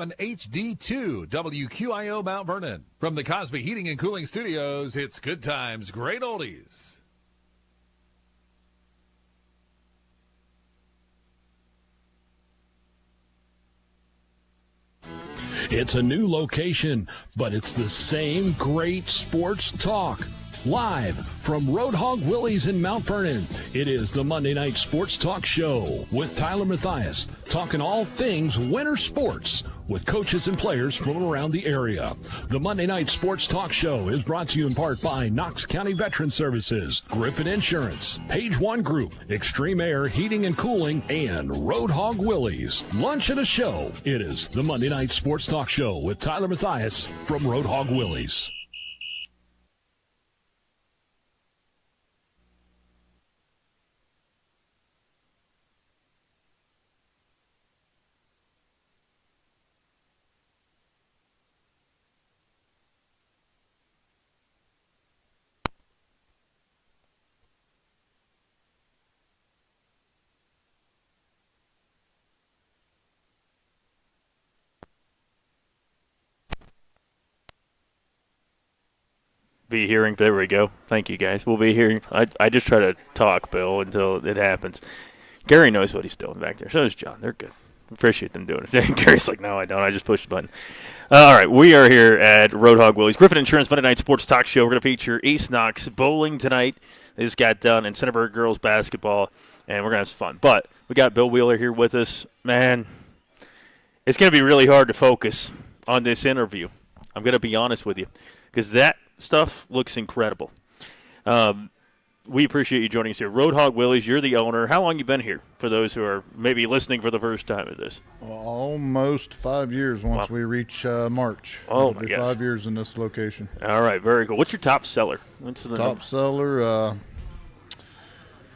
HD2 WQIO Mount Vernon. From the Cosby Heating and Cooling Studios, it's Good Times, Great Oldies. It's a new location, but it's the same great sports talk. Live from Roadhog Willy's in Mount Vernon, it is the Monday Night Sports Talk Show with Tyler Mathias, talking all things winter sports with coaches and players from around the area. The Monday Night Sports Talk Show is brought to you in part by Knox County Veteran Services, Griffin Insurance, Page One Group, Extreme Air Heating and Cooling, and Roadhog Willy's. Lunch and a show. It is the Monday Night Sports Talk Show with Tyler Mathias from Roadhog Willy's. Be hearing. There we go. Thank you, guys. We'll be hearing. I just try to talk, Bill, until it happens. Gary knows what he's doing back there. So does John. They're good. Appreciate them doing it. Gary's like, no, I don't. I just pushed the button. All right, we are here at Roadhog Willy's Griffin Insurance Monday Night Sports Talk Show. We're going to feature East Knox bowling tonight. They just got done, in Centerburg girls basketball, and we're going to have some fun. But we got Bill Wheeler here with us. Man, it's going to be really hard to focus on this interview. I'm going to be honest with you, because that stuff looks incredible. We appreciate you joining us here. Roadhog Willy's, you're the owner. How long you been here, for those who are maybe listening for the first time of this? Well, almost 5 years once we reach March. Oh, It'll my be gosh. 5 years in this location. All right, very cool. What's your top seller? What's the Top number? seller,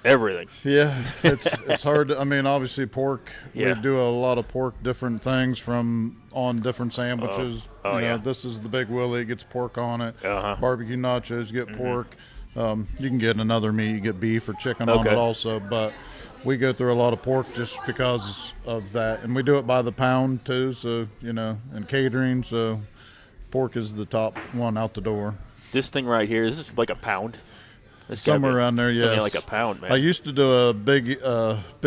Everything. yeah, it's hard to, I mean, obviously pork. Yeah. We do a lot of pork, different things on different sandwiches. Oh, you know, yeah. this is the Big Willy, it gets pork on it. Uh-huh. Barbecue nachos get pork. You can get another meat, you get beef or chicken on Okay. it also, but we go through a lot of pork just because of that. And we do it by the pound too, so, you know, and catering, so pork is the top one out the door. This thing right here, is this like a pound? It's gotta Somewhere be- around there, gotta be yes. like a pound, man. I used to do a Big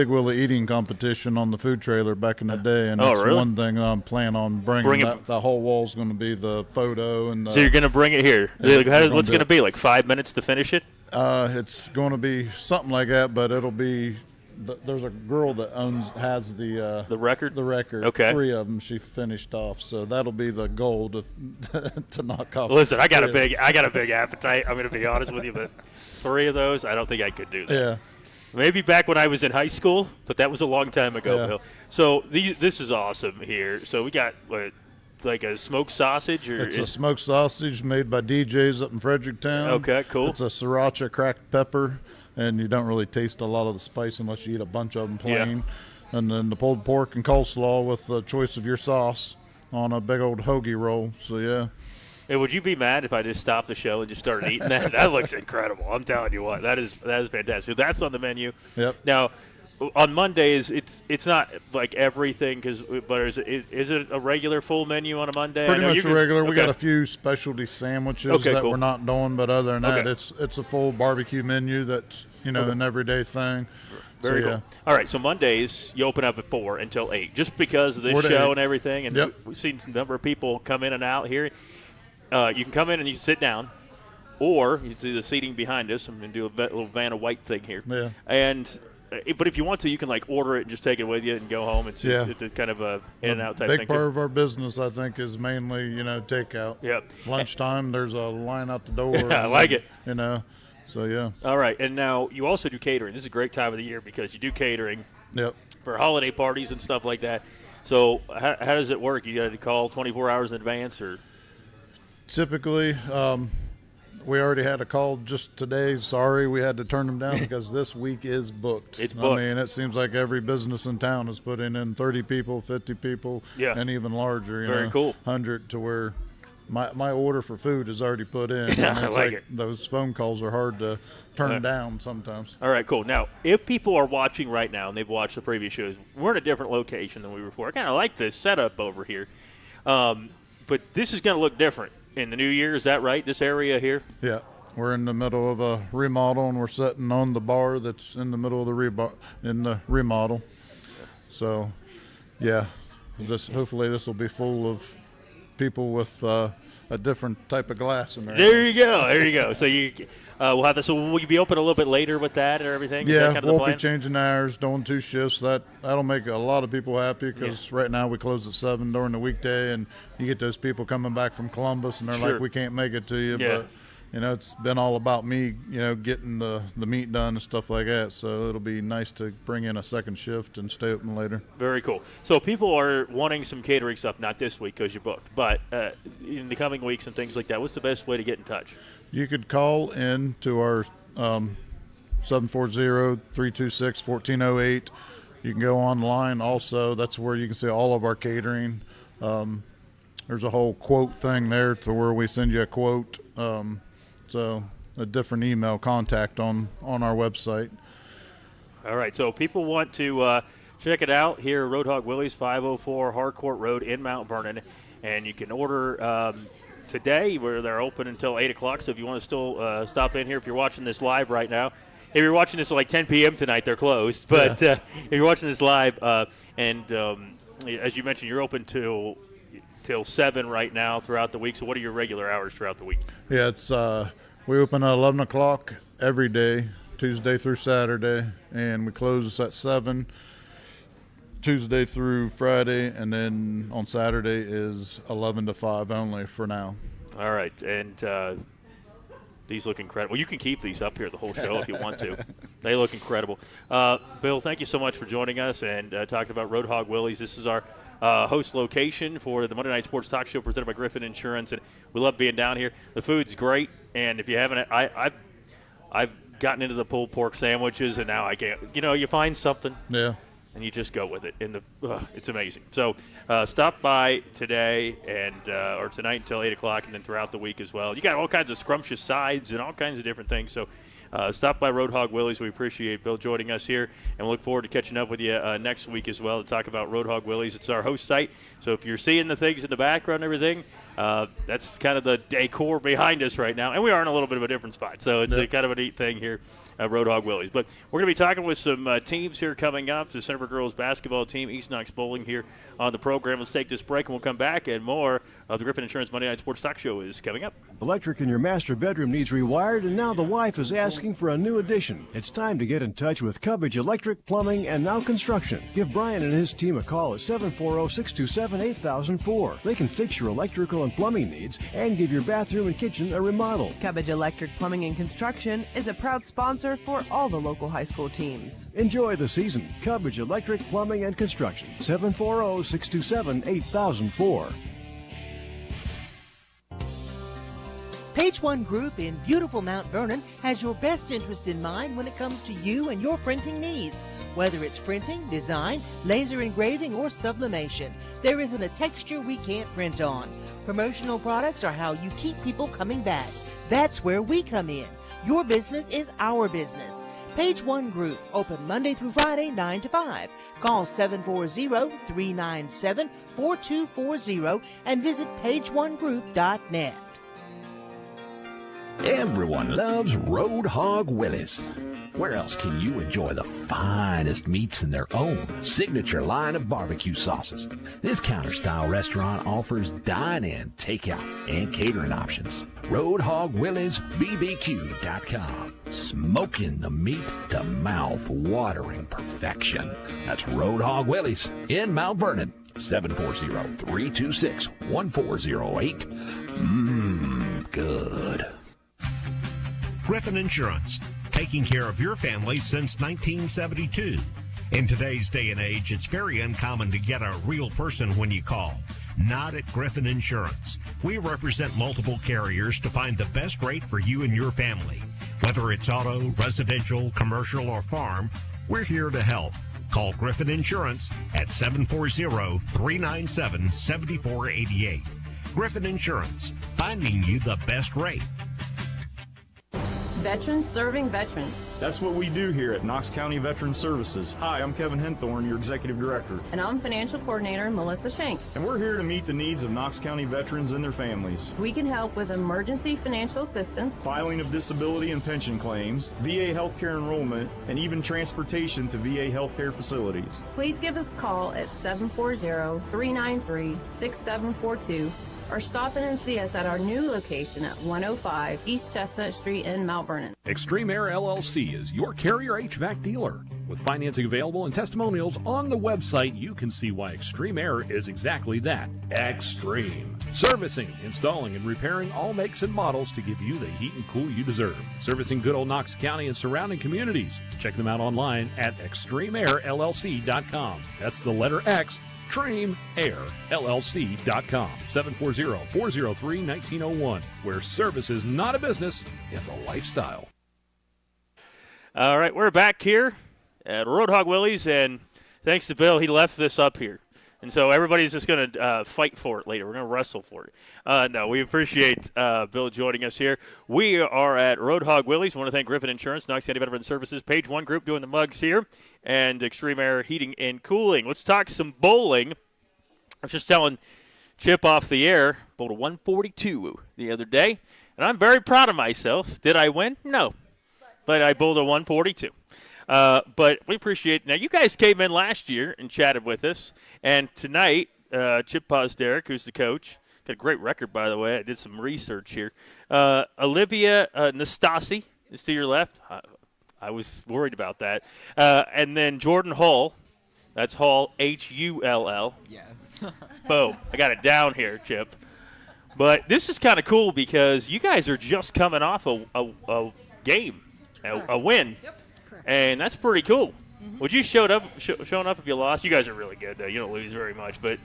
Willy eating competition on the food trailer back in the day, and Oh, that's really? one thing I'm planning on bringing. Bring it- That whole wall's going to be the photo. And So you're going to bring it here. Yeah, Like, we're gonna what's do going to it. be, like 5 minutes to finish it? It's going to be something like that, but it'll be there's a girl that has the record? The record. Okay. 3 of them she finished off, so that'll be the goal to to knock off. Listen, I got a 3 of big appetite. I'm going to be honest with you, but 3 of those, I don't think I could do that. Yeah. Maybe back when I was in high school, but that was a long time ago, Yeah. Bill. So this is awesome here. So we got like a smoked sausage, or It's a smoked sausage made by DJs up in Fredericktown. Okay, cool. It's a sriracha cracked pepper, and you don't really taste a lot of the spice unless you eat a bunch of them plain. Yeah. And then the pulled pork and coleslaw with the choice of your sauce on a big old hoagie roll. So, yeah. Hey, would you be mad if I just stopped the show and just started eating that? That looks incredible. I'm telling you what, that is fantastic. So that's on the menu. Yep. Now, on Mondays, it's not like everything, but is it a regular full menu on a Monday? Pretty much regular. We okay. got a few specialty sandwiches Okay, that cool. we're not doing, but other than that, Okay. it's a full barbecue menu that's, an everyday thing. Very so, cool. All right, so Mondays you open up at 4 until 8, just because of this 4 to show 8. and everything. And Yep. we've seen a number of people come in and out here. You can come in and you sit down, or you can see the seating behind us. I'm going to do a little Vanna White thing here. Yeah. And but if you want to, you can like order it and just take it with you and go home. It's kind of a in and out type Big thing. part too. of our business, I think, is mainly, takeout. Yep. Lunchtime, there's a line out the door. Yeah, I like it. So, yeah. All right, and now you also do catering. This is a great time of the year because you do catering Yep. for holiday parties and stuff like that. So how does it work? You got to call 24 hours in advance, or? Typically, we already had a call just today. Sorry, we had to turn them down because this week is booked. It's booked. I mean, it seems like every business in town is putting in 30 people, 50 people, Yeah. and even larger. Very cool. 100 to where my order for food is already put in. Yeah, and I like it. Those phone calls are hard to turn down sometimes. All right, cool. Now, if people are watching right now and they've watched the previous shows, we're in a different location than we were before. I kind of like this setup over here. But this is going to look different in the new year. Is that right, this area here? Yeah. We're in the middle of a remodel, and we're sitting on the bar that's in the middle of the remodel. So, yeah, hopefully this will be full of people with a different type of glass in there. There you go. So we'll have this. So will you be open a little bit later with that and everything? Is Yeah, that kind of the won't plan? be changing hours, doing 2 shifts. That'll make a lot of people happy because right now we close at 7 during the weekday, and you get those people coming back from Columbus, and they're Sure. like, we can't make it to you. Yeah. But, it's been all about me, getting the meat done and stuff like that. So it'll be nice to bring in a second shift and stay open later. Very cool. So people are wanting some catering stuff, not this week because you're booked, but in the coming weeks and things like that. What's the best way to get in touch? You could call in to our 740-326-1408. You can go online also. That's where you can see all of our catering. There's a whole quote thing there to where we send you a quote. So a different email contact on our website. All right, so people want to check it out here at Roadhog Willie's, 504 Harcourt Road in Mount Vernon, and you can order today where they're open until 8 o'clock, so if you want to still stop in here, if you're watching this live right now, if you're watching this at like 10 p.m. tonight, they're closed, but if you're watching this live, and as you mentioned, you're open till 7 right now throughout the week, so what are your regular hours throughout the week? Yeah, it's we open at 11 o'clock every day, Tuesday through Saturday, and we close at 7 Tuesday through Friday, and then on Saturday is 11 to 5 only for now. All right, and these look incredible. Well, you can keep these up here the whole show if you want to. They look incredible. Bill, thank you so much for joining us and talking about Roadhog Willie's. This is our host location for the Monday Night Sports Talk Show presented by Griffin Insurance, and we love being down here. The food's great, and if you haven't, I've gotten into the pulled pork sandwiches, and now I can't. You find something, Yeah. and you just go with it. And it's amazing. So stop by today and or tonight until 8 o'clock, and then throughout the week as well. You got all kinds of scrumptious sides and all kinds of different things. So stop by Roadhog Willie's. We appreciate Bill joining us here, and we look forward to catching up with you next week as well to talk about Roadhog Willie's. It's our host site, so if you're seeing the things in the background and everything, that's kind of the decor behind us right now, and we are in a little bit of a different spot, so it's a kind of a neat thing here at Roadhog Willie's. But we're going to be talking with some teams here coming up. The Centerville girls basketball team, East Knox Bowling here on the program. Let's take this break, and we'll come back, and more of the Griffin Insurance Monday Night Sports Talk Show is coming up. Electric in your master bedroom needs rewired, and now the wife is asking for a new addition. It's time to get in touch with Cubbage Electric, Plumbing, and Now Construction. Give Brian and his team a call at 740-627-8004. They can fix your electrical and plumbing needs and give your bathroom and kitchen a remodel. Cubbage Electric Plumbing and Construction is a proud sponsor for all the local high school teams. Enjoy the season. Cubbage Electric, Plumbing, and Construction. 740-627-8004. Page One Group in beautiful Mount Vernon has your best interest in mind when it comes to you and your printing needs. Whether it's printing, design, laser engraving, or sublimation, there isn't a texture we can't print on. Promotional products are how you keep people coming back. That's where we come in. Your business is our business. Page One Group, open Monday through Friday, 9 to 5. Call 740-397-4240 and visit pageonegroup.net. Everyone loves Roadhog Willie's. Where else can you enjoy the finest meats in their own signature line of barbecue sauces? This counter-style restaurant offers dine-in, takeout, and catering options. RoadhogWilliesBBQ.com. Smoking the meat to mouth-watering perfection. That's Roadhog Willie's in Mount Vernon. 740-326-1408. Good. Griffin Insurance, taking care of your family since 1972. In today's day and age, it's very uncommon to get a real person when you call. Not at Griffin Insurance. We represent multiple carriers to find the best rate for you and your family. Whether it's auto, residential, commercial, or farm, we're here to help. Call Griffin Insurance at 740-397-7488. Griffin Insurance, finding you the best rate. Veterans serving veterans. That's what we do here at Knox County Veteran Services. Hi, I'm Kevin Henthorne, your Executive Director. And I'm Financial Coordinator Melissa Shank. And we're here to meet the needs of Knox County veterans and their families. We can help with emergency financial assistance, filing of disability and pension claims, VA healthcare enrollment, and even transportation to VA healthcare facilities. Please give us a call at 740-393-6742 or stop in and see us at our new location at 105 East Chestnut Street in Mount Vernon. Extreme Air LLC is your carrier HVAC dealer. With financing available and testimonials on the website, you can see why Extreme Air is exactly that, extreme. Servicing, installing, and repairing all makes and models to give you the heat and cool you deserve. Servicing good old Knox County and surrounding communities. Check them out online at extremeairllc.com. That's the letter X, extremeairllc.com. 740-403-1901, where service is not a business, it's a lifestyle. All right, we're back here at Roadhog Willie's, and thanks to Bill, he left this up here. And so everybody's just going to fight for it later. We're going to wrestle for it. No, we appreciate Bill joining us here. We are at Roadhog Willie's. I want to thank Griffin Insurance, Knox County Veteran Services, Page One Group doing the mugs here, and Extreme Air Heating and Cooling. Let's talk some bowling. I was just telling Chip off the air, bowled a 142 the other day, and I'm very proud of myself. Did I win? No, but I bowled a 142. But we appreciate it. Now, you guys came in last year and chatted with us, and tonight, Chip Posderick, who's the coach, got a great record, by the way. I did some research here. Olivia Nastasi is to your left. I was worried about that. And then Jordan Hull. That's Hull, Hull. Yes. Boom. I got it down here, Chip. But this is kind of cool because you guys are just coming off a game, a win. Yep. Correct. And that's pretty cool. Mm-hmm. Would you showing up if you lost? You guys are really good, though. You don't lose very much, but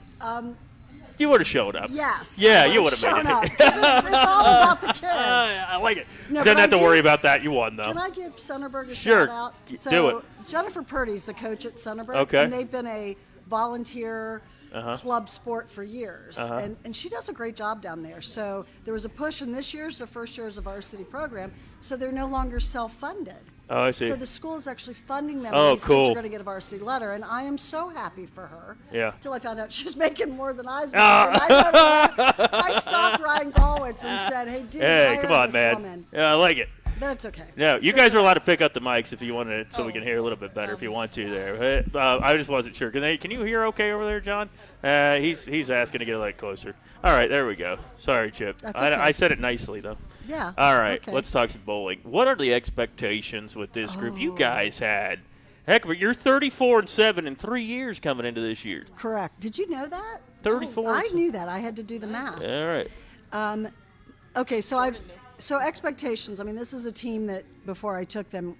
you would have showed up. Yes. Yeah, you would have made it. It's all about the kids. I like it. No, Didn't have to worry about that. You won, though. Can I give Centerburg a Sure. shout out? Do it. Jennifer Purdy's the coach at Centerburg. Okay. And they've been a volunteer club sport for years. And she does a great job down there. So there was a push, and this year's the first year as a varsity program, so they're no longer self-funded. Oh, I see. So the school is actually funding them. Oh, these cool. kids are going to get a varsity letter, and I am so happy for her. Yeah. Until I found out she was making more than I was making. I stopped Ryan Galwitz and said, "Hey, dude, hire come on, this man. woman." Yeah, I like it. But it's okay. No, you guys are allowed to pick up the mics if you want to, so we can hear a little bit better if you want to there. I just wasn't sure. Can you hear okay over there, John? He's asking to get a little closer. All right, there we go. Sorry, Chip. That's okay. I said it nicely, though. Yeah. All right, okay. let's talk some bowling. What are the expectations with this group? You guys had, heck, but you're 34-7 in 3 years coming into this year. Correct. Did you know that? 34. I knew that. I had to do the math. All right. Okay, so expectations. I mean, this is a team that before I took them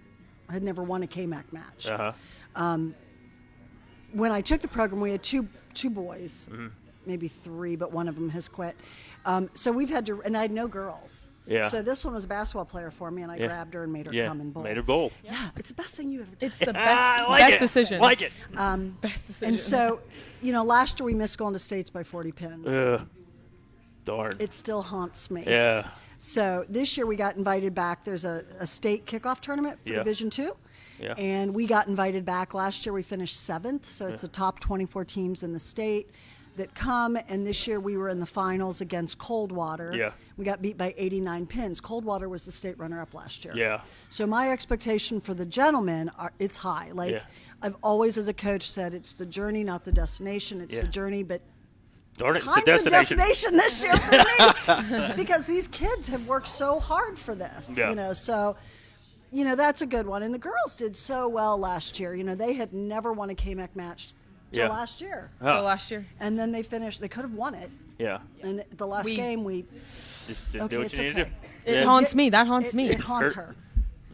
had never won a KMAC match. When I took the program, we had two boys, maybe three, but one of them has quit. So we've had to, and I had no girls. Yeah. So this one was a basketball player for me, and I grabbed her and made her come and bowl. Made her bowl. Yeah, it's the best thing you ever did. It's the best decision. Like it. Best decision. And so, last year we missed going to states by 40 pins. Darn. It still haunts me. Yeah. So this year we got invited back. There's a state kickoff tournament for Division II. Yeah. And we got invited back. Last year we finished 7th, so it's the top 24 teams in the state that come. And this year we were in the finals against Coldwater. Yeah. We got beat by 89 pins. Coldwater was the state runner-up last year. Yeah. So my expectation for the gentlemen, it's high. I've always as a coach said it's the journey, not the destination. It's the journey, but darn it, kind it's of the a destination. this year for me because these kids have worked so hard for this. So that's a good one. And the girls did so well last year. They had never won a KMAC match till last year. Till last year. And then they finished. They could have won it. Yeah. And the last game we just didn't do what you need to do. It haunts me. That haunts me. It haunts her.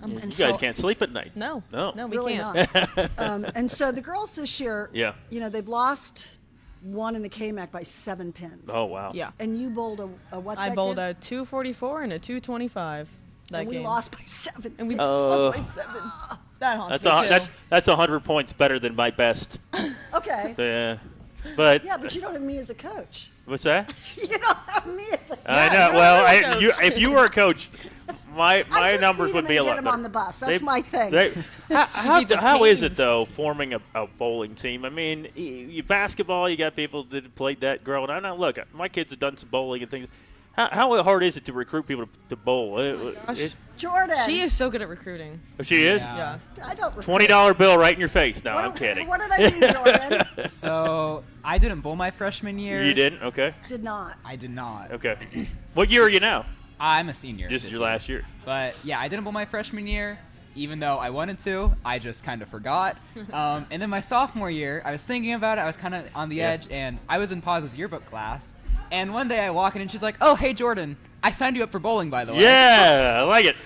You guys can't sleep at night. No, we really can't. Not. And so the girls this year, they've lost one in the KMAC by 7 pins. Oh, wow. Yeah. And you bowled a what? I bowled a 244 and a 225. And we lost by 7. And we lost by 7. That haunts me. That's 100 points better than my best. Okay. Yeah. But Yeah, but you don't have me as a coach. what's that? You don't have me as a coach. I know. Well, if you were a coach, my numbers would be a lot get him better. on the bus. That's my thing. How is it though forming a bowling team? I mean, you basketball, you got people that played that growing. I know. Look, my kids have done some bowling and things. How hard is it to recruit people to bowl? Jordan. She is so good at recruiting. She is? Yeah. I don't $20 bill right in your face. No, I'm kidding. What did I do, Jordan? So I didn't bowl my freshman year. You didn't? Okay. Did not. I did not. Okay. What year are you now? I'm a senior. This is your last year. But yeah, I didn't bowl my freshman year. Even though I wanted to, I just kind of forgot. And then my sophomore year, I was thinking about it. I was kind of on the edge, and I was in Paz's yearbook class. And one day I walk in, and she's like, "Oh, hey, Jordan, I signed you up for bowling, by the way." Yeah, I like it.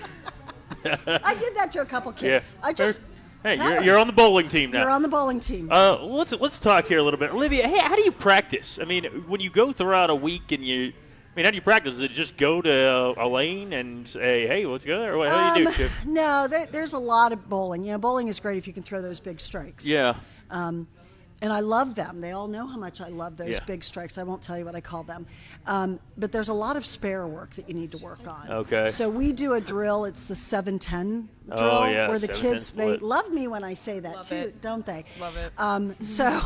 I did that to a couple kids. Yeah. I just. Hey, you're on the bowling team now. You're on the bowling team. Let's talk here a little bit, Olivia. Hey, how do you practice? I mean, when you go throughout a week and how do you practice? Is it just go to a lane and say, "Hey, what's good?" Or how do you do, Chip? No, there's a lot of bowling. Bowling is great if you can throw those big strikes. Yeah. And I love them. They all know how much I love those big strikes. I won't tell you what I call them. But there's a lot of spare work that you need to work on. Okay. So we do a drill. It's the 7-10 drill. Oh, yeah, where the 7-10 kids, they split. love me when I say that Love too, it. don't they? Love it. So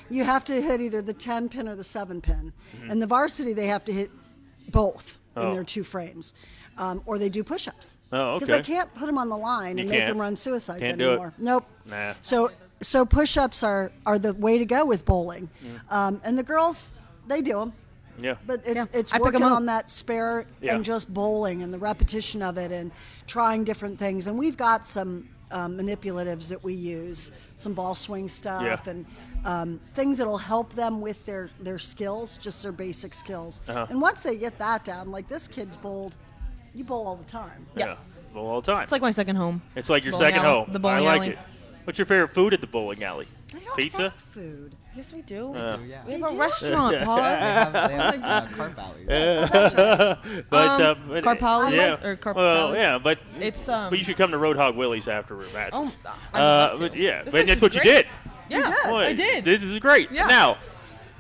you have to hit either the 10 pin or the 7 pin. Mm-hmm. And the varsity, they have to hit both in Oh. their 2 frames. Or they do push-ups. Oh, okay. Because I can't put them on the line and make can't. them run suicides Can't do it. anymore. Nope. Nah. So push-ups are the way to go with bowling. And the girls, they do them. Yeah. But it's I pick working 'em up. on that spare Yeah. and just bowling and the repetition of it and trying different things. And we've got some manipulatives that we use, some ball swing stuff Yeah. and things that'll help them with their skills, just their basic skills. Uh-huh. And once they get that down, like this kid's bowled, you bowl all the time. Yeah. Bowl all the time. It's like my second home. It's like your Bowling second alley. home. The bowling I like alley. it. What's your favorite food at the bowling alley? They don't Pizza? have food. Yes, we do. Yeah. We have They a do? restaurant, Paul. They have carp alleys. But Carpales yeah. or Carpales. Well, yeah, but It's but you should come to Roadhog Willie's after a match. Oh, I'd love to. But yeah, This but place that's is what you great. did. Yeah, Boy, I did. This is great. Yeah. Now,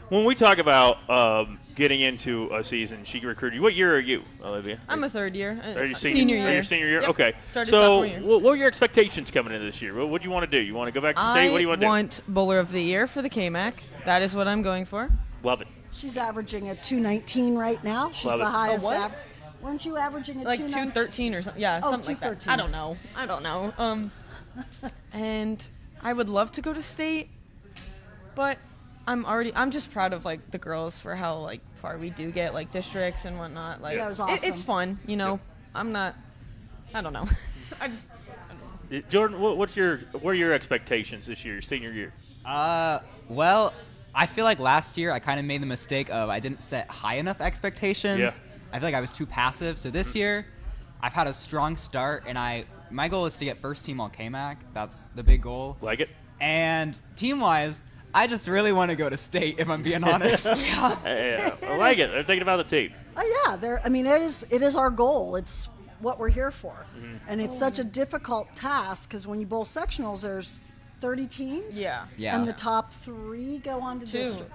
when we talk about getting into a season, she recruited you. What year are you, Olivia? I'm a third year. Are you Senior Are year. you senior year? Yep. Okay. Started so, sophomore year. what are your expectations coming into this year? What do you want to do? You want to go back to state? What do you want to do? I want Bowler of the Year for the KMAC. That is what I'm going for. Love it. She's averaging a 219 right now. She's Love the it. highest. A what? Weren't you averaging a Like 219? 213 or something. Yeah, Oh, something like that. 213. I don't know. And I would love to go to state, but I'm just proud of like the girls for how like far we do get, like districts and whatnot. Like Yeah, it was awesome. it's fun, you know. I don't know. Jordan, what are your expectations this year, your senior year? Well, I feel like last year I kind of made the mistake of I didn't set high enough expectations. Yeah. I feel like I was too passive. So this year, I've had a strong start, and my goal is to get first team all KMAC. That's the big goal. Like it? And team-wise, I just really want to go to state, if I'm being honest. Yeah, I like it. I'm thinking about the team. Oh yeah, it is our goal. It's what we're here for, Mm-hmm. and it's such a difficult task because when you bowl sectionals, there's 30 teams. Yeah. Yeah. And the top 3 go on to district.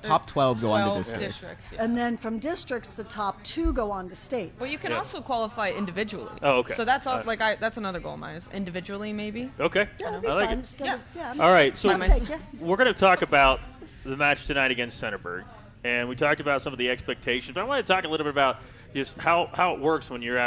Top 12 go on to 12 districts. Yeah. And then from districts, the top 2 go on to states. Well, you can also qualify individually. Oh, okay. So that's all. Alright. That's another goal of mine is individually maybe. Okay. Yeah, that'd be I like fun. it. Instead of, yeah. All right, so I'll take ya. we're going to talk about the match tonight against Centerburg, and we talked about some of the expectations. But I want to talk a little bit about just how it works when you're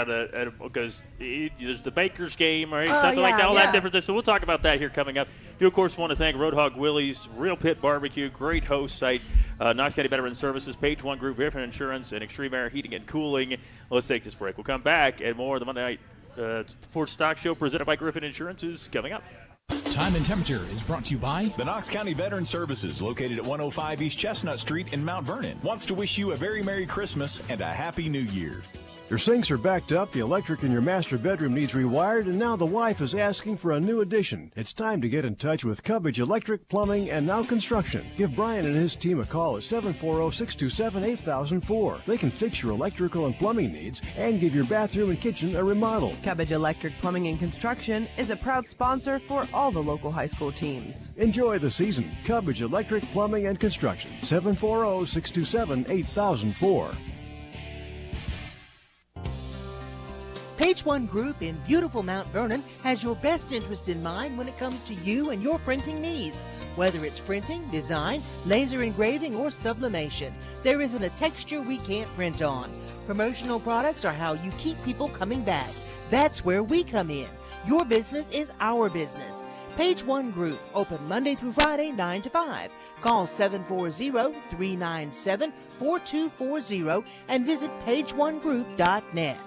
because there's the Baker's game, right? Something like that, all that different. So we'll talk about that here coming up. Do of course want to thank Roadhog Willie's, Real Pit Barbecue, great host site, Knox County Veteran Services, Page One Group, Griffin Insurance, and Extreme Air Heating and Cooling. Let's take this break. We'll come back and more of the Monday Night Sports Stock Show presented by Griffin Insurance is coming up. Time and Temperature is brought to you by the Knox County Veteran Services, located at 105 East Chestnut Street in Mount Vernon, wants to wish you a very Merry Christmas and a Happy New Year. Your sinks are backed up, the electric in your master bedroom needs rewired, and now the wife is asking for a new addition. It's time to get in touch with Cubbage Electric, Plumbing, and Now Construction. Give Brian and his team a call at 740-627-8004. They can fix your electrical and plumbing needs and give your bathroom and kitchen a remodel. Cubbage Electric Plumbing and Construction is a proud sponsor for all the local high school teams. Enjoy the season. Cubbage Electric, Plumbing, and Construction. 740-627-8004. Page One Group in beautiful Mount Vernon has your best interest in mind when it comes to you and your printing needs. Whether it's printing, design, laser engraving, or sublimation, there isn't a texture we can't print on. Promotional products are how you keep people coming back. That's where we come in. Your business is our business. Page One Group, open Monday through Friday, 9 to 5. Call 740-397-4240 and visit pageonegroup.net.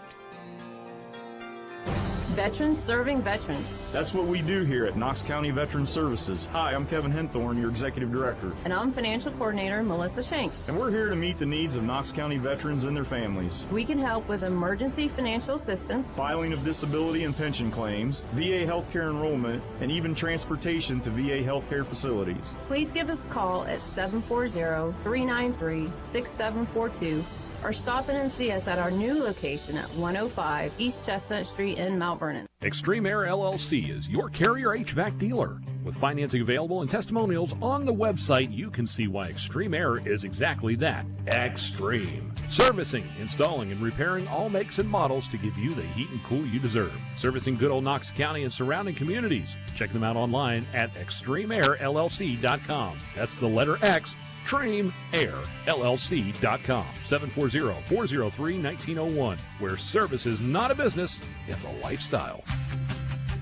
Veterans serving veterans. That's what we do here at Knox County Veteran Services. Hi, I'm Kevin Henthorne, your Executive Director. And I'm Financial Coordinator Melissa Shank. And we're here to meet the needs of Knox County veterans and their families. We can help with emergency financial assistance, filing of disability and pension claims, VA healthcare enrollment, and even transportation to VA healthcare facilities. Please give us a call at 740-393-6742 or stop in and see us at our new location at 105 East Chestnut Street in Mount Vernon. Extreme Air LLC is your Carrier HVAC dealer. With financing available and testimonials on the website, you can see why Extreme Air is exactly that, extreme. Servicing, installing, and repairing all makes and models to give you the heat and cool you deserve. Servicing good old Knox County and surrounding communities. Check them out online at extremeairllc.com. That's the letter X, extremeairllc.com. 740-403-1901, where service is not a business, it's a lifestyle.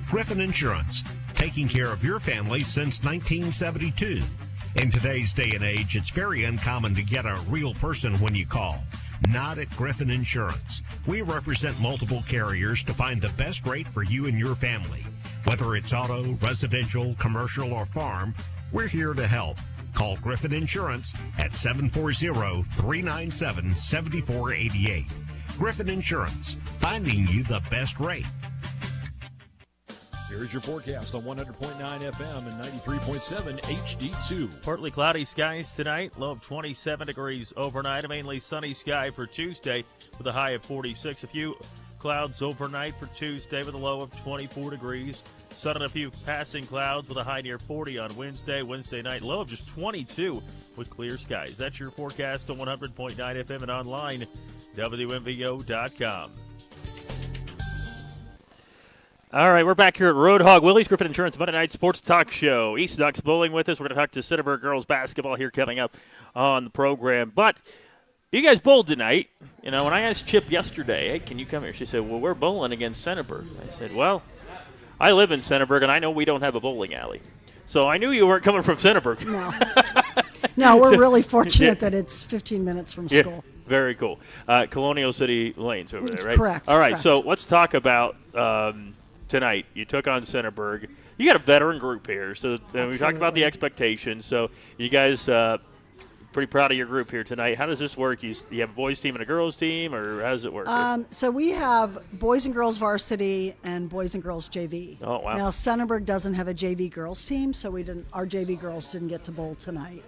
Griffin Insurance, taking care of your family since 1972. In today's day and age, it's very uncommon to get a real person when you call. Not at Griffin Insurance. We represent multiple carriers to find the best rate for you and your family. Whether it's auto, residential, commercial, or farm, we're here to help. Call Griffin Insurance at 740-397-7488. Griffin Insurance, finding you the best rate. Here's your forecast on 100.9 FM and 93.7 HD2. Partly cloudy skies tonight, low of 27 degrees overnight. A mainly sunny sky for Tuesday with a high of 46. A few clouds overnight for Tuesday with a low of 24 degrees. Sun and a few passing clouds with a high near 40 on Wednesday. Wednesday night, low of just 22 with clear skies. That's your forecast on 100.9 FM and online, WMVO.com. All right, we're back here at Roadhog Willie's Griffin Insurance Monday Night Sports Talk Show. East Ducks bowling with us. We're going to talk to Centerburg girls basketball here coming up on the program. But you guys bowled tonight. You know, when I asked Chip yesterday, hey, can you come here? She said, well, we're bowling against Centerburg. I said, well, I live in Centerburg, and I know we don't have a bowling alley. So I knew you weren't coming from Centerburg. No. No, we're really fortunate that it's 15 minutes from school. Yeah, very cool. Colonial City Lanes over there, right? Correct. All right, correct. So let's talk about tonight. You took on Centerburg. You got a veteran group here. So we talked about the expectations. So you guys pretty proud of your group here tonight. How does this work? You have a boys team and a girls team, or how does it work? So we have boys and girls varsity and boys and girls JV. Oh, wow. Now, Centerburg doesn't have a JV girls team, so our JV girls didn't get to bowl tonight.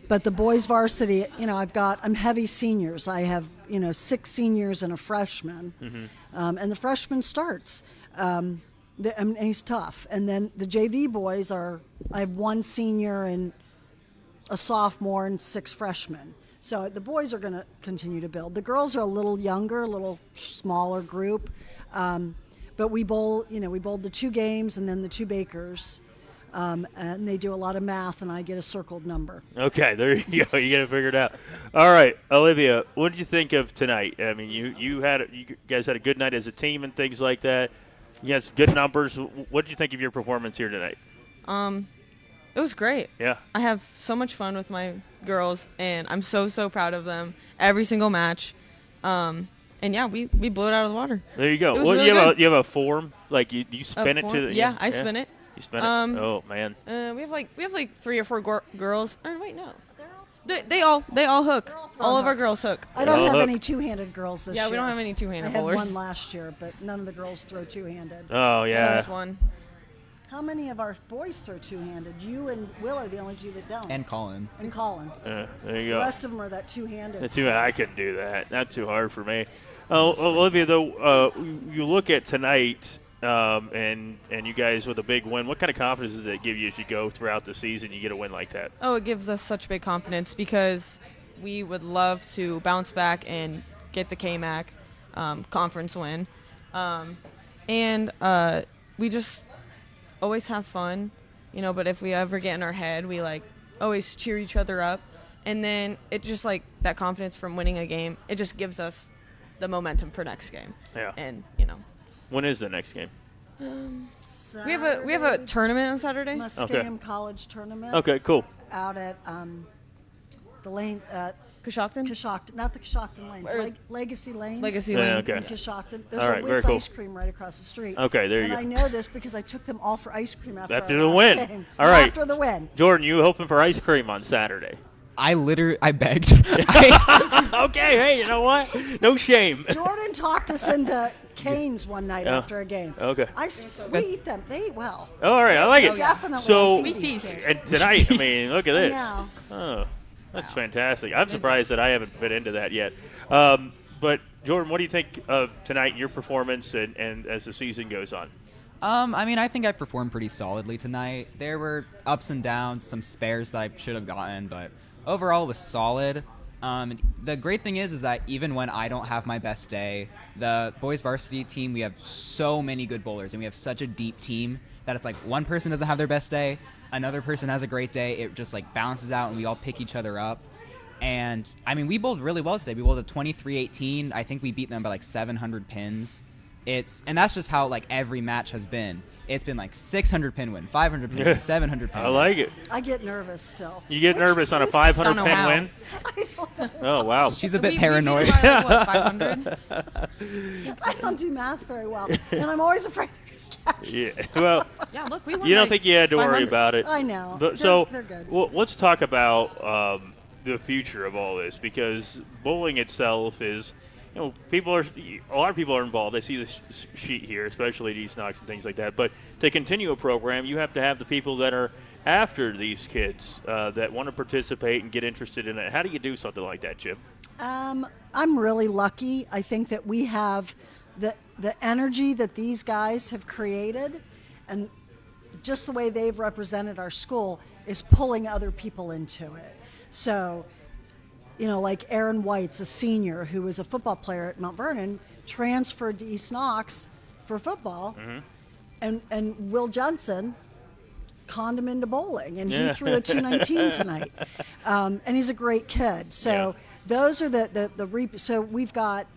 But the boys varsity, I'm heavy seniors. I have, 6 seniors and a freshman. And the freshman starts. And he's tough. And then the JV boys I have 1 senior and a sophomore and 6 freshmen. So the boys are going to continue to build. The girls are a little younger, a little smaller group. But we bowl, we bowled the 2 games and then the 2 bakers. And they do a lot of math, and I get a circled number. Okay, there you go. You get it figured out. All right, Olivia, what did you think of tonight? I mean, you guys had a good night as a team and things like that. You had some good numbers. What did you think of your performance here tonight? It was great. Yeah. I have so much fun with my girls, and I'm so proud of them every single match. And yeah, we blew it out of the water. There you go. It was well, really you have a form, like you spin it to the. Yeah, I spin it. You spin it. Oh man. We have like 3 or 4 girls. Oh wait, no. They all hook. All of our girls hook. I don't have any two-handed girls this year. Yeah, we don't have any two-handed I bowlers. had one last year, but none of the girls throw two-handed. Oh, yeah. There's one. How many of our boys throw two-handed? You and Will are the only two that don't. And Colin. And Colin. There you The go. rest of them are that two-handed. I couldn't do that. Not too hard for me. Olivia, though, you look at tonight, and you guys with a big win. What kind of confidence does that give you as you go throughout the season? You get a win like that. Oh, it gives us such big confidence because we would love to bounce back and get the KMAC conference win, and we just always have fun, but if we ever get in our head, we always cheer each other up, and then it just that confidence from winning a game, it just gives us the momentum for next game. Yeah. And when is the next game? we have a tournament on Saturday. Muskingum College tournament. Okay, cool. Out at the lane Coshocton? Coshocton, not the Coshocton Lanes. Legacy Lanes. Legacy Lane. Okay. In Coshocton. There's All right, a very Witt's cool. ice cream right across the street. Okay, there you go. And I know this because I took them all for ice cream after the our last win. game. All right. After the win. Jordan, you hoping for ice cream on Saturday? I begged. Okay, hey, you know what? No shame. Jordan talked us into canes one night after a game. Okay. We eat them. They eat well. Oh, all right, I like it. Definitely. So, we feast. and tonight, I mean, look at this. I know. Oh, that's fantastic. I'm surprised that I haven't been into that yet. But, Jordan, what do you think of tonight, your performance, and as the season goes on? I think I performed pretty solidly tonight. There were ups and downs, some spares that I should have gotten, but overall it was solid. The great thing is that even when I don't have my best day, the boys varsity team, we have so many good bowlers, and we have such a deep team that it's one person doesn't have their best day, another person has a great day, it just balances out and we all pick each other up. And we bowled really well today. We bowled a 23-18. I think we beat them by 700 pins. And that's just how every match has been. It's been 600 pin win, 500 pin win, 700 pin I win. like it. I get nervous still. You get nervous on a 500 pin win? I don't know. Oh, wow. She's a bit paranoid. We beat them by, 500? I don't do math very well, and I'm always afraid they're going to catch it. Yeah, well, yeah, look, we won you don't think you had to worry 500. about it. I know. But, They're good. Well, let's talk about the future of all this, because bowling itself is, a lot of people are involved. I see this sheet here, especially at East Knox and things like that. But to continue a program, you have to have the people that are after these kids that want to participate and get interested in it. How do you do something like that, Chip? I'm really lucky. I think that we have the energy that these guys have created, and just the way they've represented our school is pulling other people into it. So, like Aaron White's a senior who was a football player at Mount Vernon, transferred to East Knox for football, and Will Johnson conned him into bowling, and he threw a 219 tonight. And he's a great kid. So those are so we've got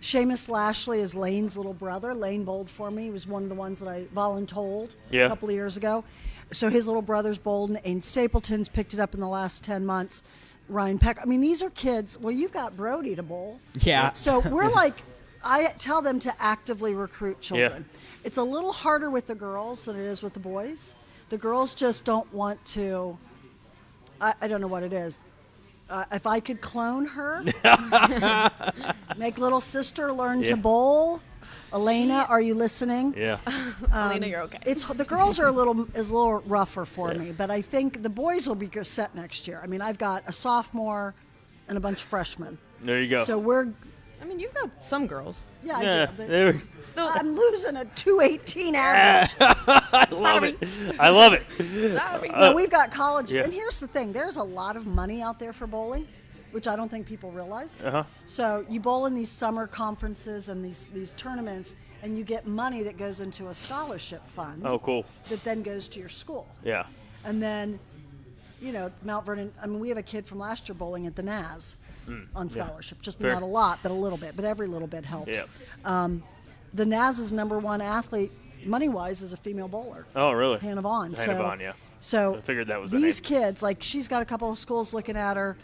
Seamus Lashley is Lane's little brother. Lane bowled for me. He was one of the ones that I voluntold a couple of years ago. So his little brother's bowled, and Stapleton's picked it up in the last 10 months. Ryan Peck. These are kids. Well, you've got Brody to bowl. Yeah. So we're I tell them to actively recruit children. Yeah. It's a little harder with the girls than it is with the boys. The girls just don't want to. I don't know what it is. If I could clone her, make little sister learn to bowl. Elena, are you listening? Yeah. Elena, you're okay. The girls are a little rougher for me, but I think the boys will be set next year. I've got a sophomore and a bunch of freshmen. There you go. So we're. You've got some girls. Yeah, Yeah, I do. there- But I'm losing a 218 average. I love it. I love it. No, we've got colleges. yeah. And here's the thing. There's a lot of money out there for bowling, which I don't think people realize. Uh-huh. So you bowl in these summer conferences and these tournaments, and you get money that goes into a scholarship fund. Oh, cool. That then goes to your school. Yeah. And then, Mount Vernon, we have a kid from last year bowling at the NAS on scholarship. Just Fair. not a lot, but a little bit. But every little bit helps. Yeah. The NAS's number one athlete, money-wise, is a female bowler. Oh, really? Hannah Vaughn. Hannah Vaughn, yeah. So I figured that was the these name. kids, she's got a couple of schools looking at her.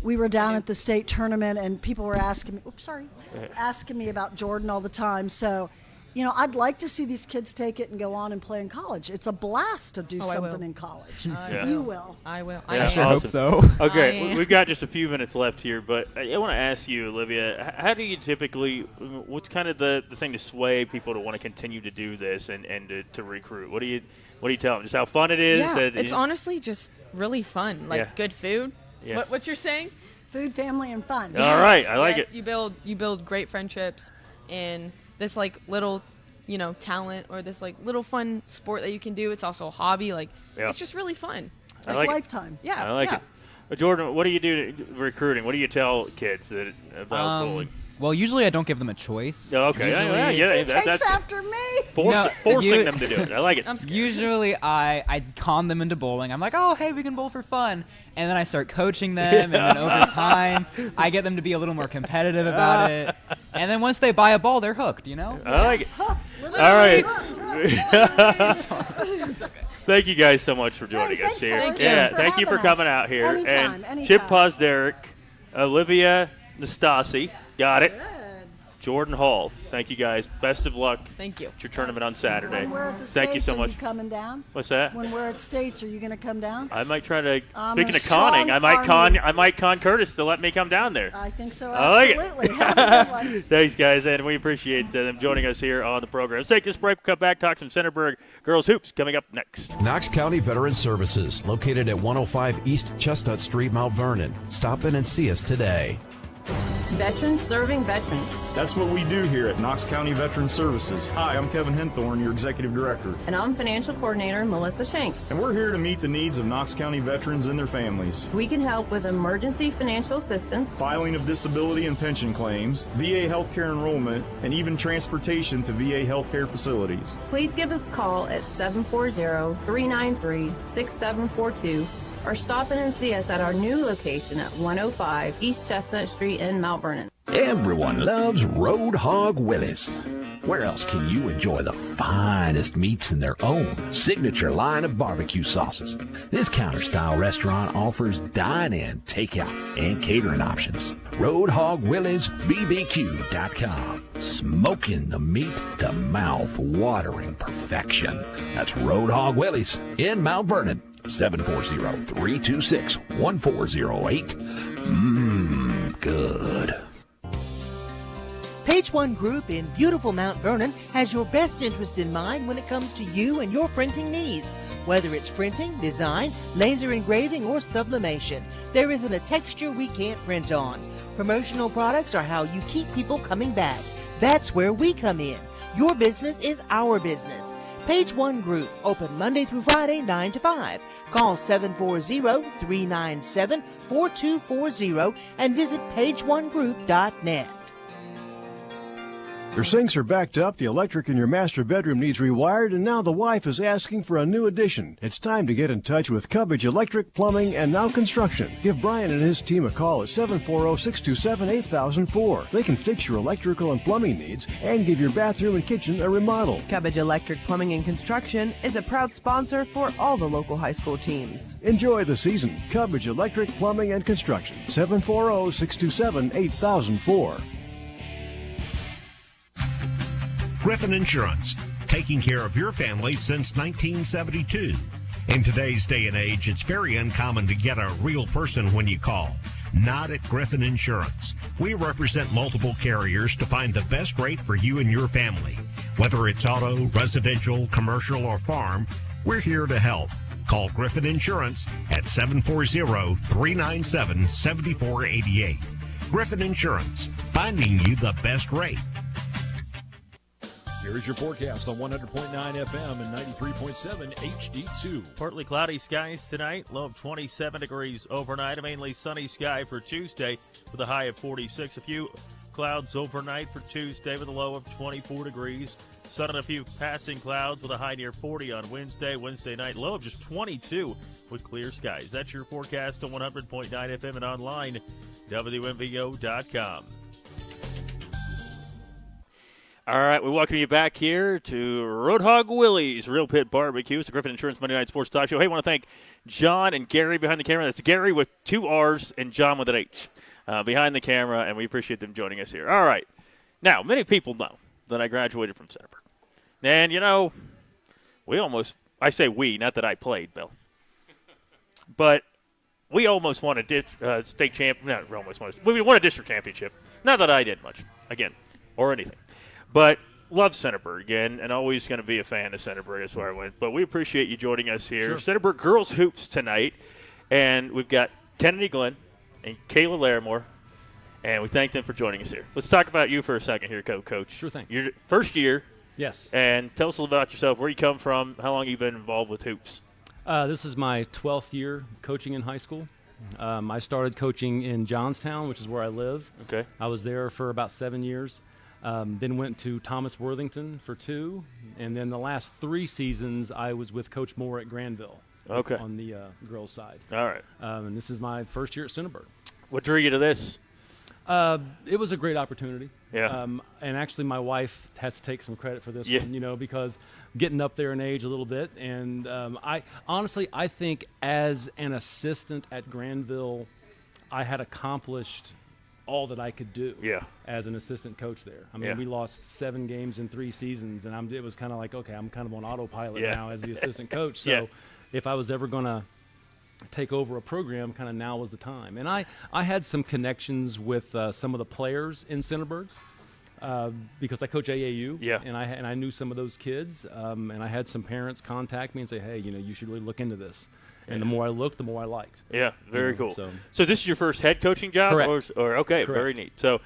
We were down at the state tournament, and people were asking me, asking me about Jordan all the time. So, I'd like to see these kids take it and go on and play in college. It's a blast to do something in college. You will. I will. I sure hope so. Okay, we've got just a few minutes left here, but I want to ask you, Olivia, how do you typically, what's kind of the thing to sway people to want to continue to do this and to recruit? What do you tell them? Just how fun it is? Yeah, it's honestly just really fun. Like good food. Yeah. What you're saying? Food, family, and fun. All right, I like it. You build great friendships in this like little, talent or this like little fun sport that you can do. It's also a hobby. Like it's just really fun. It's lifetime. Yeah, I like it. Jordan, what do you do recruiting? What do you tell kids about bowling? Well, usually I don't give them a choice. Okay. He takes after me. Forcing them to do it. I like it. Usually I con them into bowling. I'm like, oh, hey, we can bowl for fun. And then I start coaching them, and then over time, I get them to be a little more competitive about it. And then once they buy a ball, they're hooked, I like it. All right. Thank you guys so much for joining us here. Thank you for coming out here. Anytime. Chip Posderick, Olivia Nastasi, got it. Jordan Hall, thank you guys. Best of luck. Thank you. At your tournament on Saturday. When we're at the Thank you States, so much. Are you coming down? What's that? When we're at States, are you going to come down? I might try to. Speaking A of conning, I strong might con Curtis to let me come down there. I think so. I like Absolutely. it. Have a good one. Thanks, guys, and we appreciate them joining us here on the program. Let's take this break. We'll come back, talk some Centerburg girls hoops coming up next. Knox County Veteran Services, located at 105 East Chestnut Street, Mount Vernon. Stop in and see us today. Veterans serving veterans. That's what we do here at Knox County Veteran Services. Hi, I'm Kevin Henthorne, your Executive Director. And I'm Financial Coordinator Melissa Shank. And we're here to meet the needs of Knox County veterans and their families. We can help with emergency financial assistance, filing of disability and pension claims, VA healthcare enrollment, and even transportation to VA healthcare facilities. Please give us a call at 740-393-6742 or stop in and see us at our new location at 105 East Chestnut Street in Mount Vernon. Everyone loves Road Hog Willys. Where else can you enjoy the finest meats in their own signature line of barbecue sauces? This counter-style restaurant offers dine-in, takeout, and catering options. RoadHogWillysBBQ.com. Smoking the meat to mouth-watering perfection. That's Road Hog Willys in Mount Vernon. 740-326-1408. Good. Page One Group in beautiful Mount Vernon has your best interest in mind when it comes to you and your printing needs. Whether it's printing, design, laser engraving, or sublimation, there isn't a texture we can't print on. Promotional products are how you keep people coming back. That's where we come in. Your business is our business. Page One Group, open Monday through Friday, 9 to 5. Call 740-397-4240 and visit pageonegroup.net. Your sinks are backed up, the electric in your master bedroom needs rewired, and now the wife is asking for a new addition. It's time to get in touch with Cubbage Electric, Plumbing, and Now Construction. Give Brian and his team a call at 740-627-8004. They can fix your electrical and plumbing needs and give your bathroom and kitchen a remodel. Cubbage Electric Plumbing and Construction is a proud sponsor for all the local high school teams. Enjoy the season. Cubbage Electric, Plumbing, and Construction. 740-627-8004. Griffin Insurance, taking care of your family since 1972. In today's day and age, it's very uncommon to get a real person when you call. Not at Griffin Insurance. We represent multiple carriers to find the best rate for you and your family. Whether it's auto, residential, commercial, or farm, we're here to help. Call Griffin Insurance at 740-397-7488. Griffin Insurance, finding you the best rate. Here's your forecast on 100.9 FM and 93.7 HD2. Partly cloudy skies tonight, low of 27 degrees overnight. A mainly sunny sky for Tuesday with a high of 46. A few clouds overnight for Tuesday with a low of 24 degrees. Sun and a few passing clouds with a high near 40 on Wednesday. Wednesday night, low of just 22 with clear skies. That's your forecast on 100.9 FM and online, WMVO.com. All right, we welcome you back here to Road Hog Willys Real Pit Barbecue. It's the Griffin Insurance Monday Night Sports Talk Show. Hey, I want to thank John and Gary behind the camera. That's Gary with 2 R's and John with an H behind the camera, and we appreciate them joining us here. All right. Now, many people know that I graduated from Centerburg. And, we almost – I say we, not that I played, Bill. But we almost won a state champ – not almost won – we won a district championship. Not that I did much, again, or anything. But love Centerburg, and always going to be a fan of Centerburg. That's where I went. But we appreciate you joining us here. Sure. Centerburg Girls Hoops tonight. And we've got Kennedy Glenn and Kayla Larimore. And we thank them for joining us here. Let's talk about you for a second here, Coach. Sure thing. Your first year. Yes. And tell us a little about yourself, where you come from, how long you've been involved with hoops. This is my 12th year coaching in high school. I started coaching in Johnstown, which is where I live. Okay. I was there for about 7 years. Then went to Thomas Worthington for 2. And then the last 3 seasons, I was with Coach Moore at Granville. Okay. On the girls' side. All right. And this is my first year at Centerburg. What drew you to this? It was a great opportunity. Yeah. And actually, my wife has to take some credit for this Yeah. one, because getting up there in age a little bit. And I think as an assistant at Granville, I had accomplished all that I could do as an assistant coach there. I mean, we lost 7 games in 3 seasons, and it was kind of like, okay, I'm kind of on autopilot now as the assistant coach. So if I was ever going to take over a program, kind of now was the time. And I had some connections with some of the players in Centerburg because I coach AAU, and I knew some of those kids, and I had some parents contact me and say, hey, you should really look into this. And the more I looked, the more I liked. Yeah, very cool. So this is your first head coaching job? Correct. Or okay, Correct. Very neat. So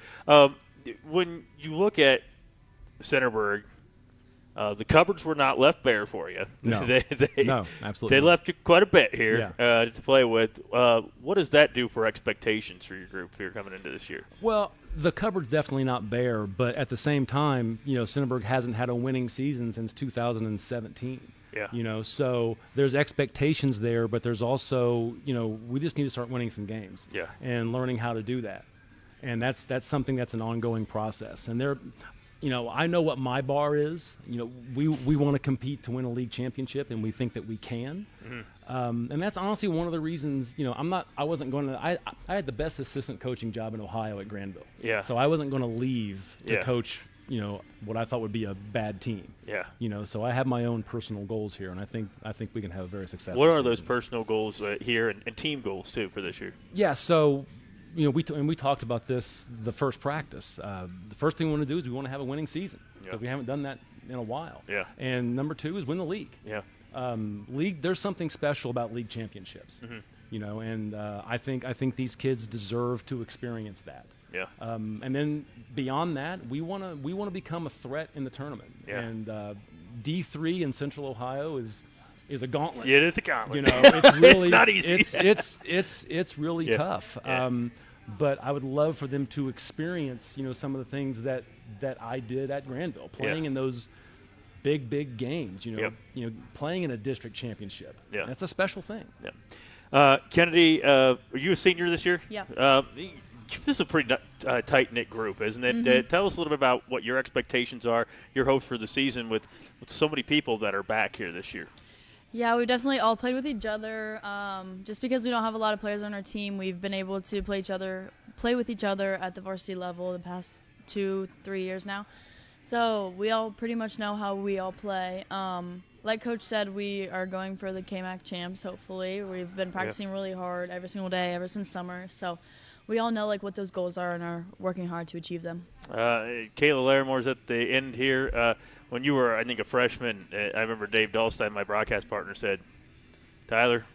when you look at Centerburg, the cupboards were not left bare for you. No, no, absolutely. They left you quite a bit here Yeah. to play with. What does that do for expectations for your group if you're coming into this year? Well, the cupboard's definitely not bare, but at the same time, Centerburg hasn't had a winning season since 2017. Yeah. So there's expectations there, but there's also, we just need to start winning some games. Yeah. And learning how to do that. And that's something that's an ongoing process. And I know what my bar is. We want to compete to win a league championship, and we think that we can. Mm-hmm. And that's honestly one of the reasons. I wasn't going to. I had the best assistant coaching job in Ohio at Granville. Yeah. So I wasn't going to leave to Yeah. coach. What I thought would be a bad team. Yeah. So I have my own personal goals here, and I think we can have a very successful. What are season. those personal goals here and team goals too for this year? Yeah. So. We talked about this the first practice. The first thing we want to do is we want to have a winning season because we haven't done that in a while. Yeah. And number 2 is win the league. Yeah. League. There's something special about league championships. Mm-hmm. And I think these kids deserve to experience that. Yeah. And then beyond that, we want to become a threat in the tournament. Yeah. And D3 in Central Ohio is a gauntlet. Yeah, it's a gauntlet. It's really it's not easy. It's really tough. Yeah. But I would love for them to experience, some of the things that I did at Granville, playing in those big games. Playing in a district championship. Yeah. That's a special thing. Yeah. Kennedy, are you a senior this year? Yeah. This is a pretty tight-knit group, isn't it? Mm-hmm. Tell us a little bit about what your expectations are, your hopes for the season with so many people that are back here this year. Yeah, we definitely all played with each other. Just because we don't have a lot of players on our team, we've been able to play with each other at the varsity level the past 2-3 years now. So we all pretty much know how we all play. Like Coach said, we are going for the KMAC champs, hopefully. We've been practicing really hard every single day ever since summer. So we all know what those goals are and are working hard to achieve them. Kayla Larimore's at the end here. When you were, I think, a freshman, I remember Dave Dahlstein, my broadcast partner, said, Tyler,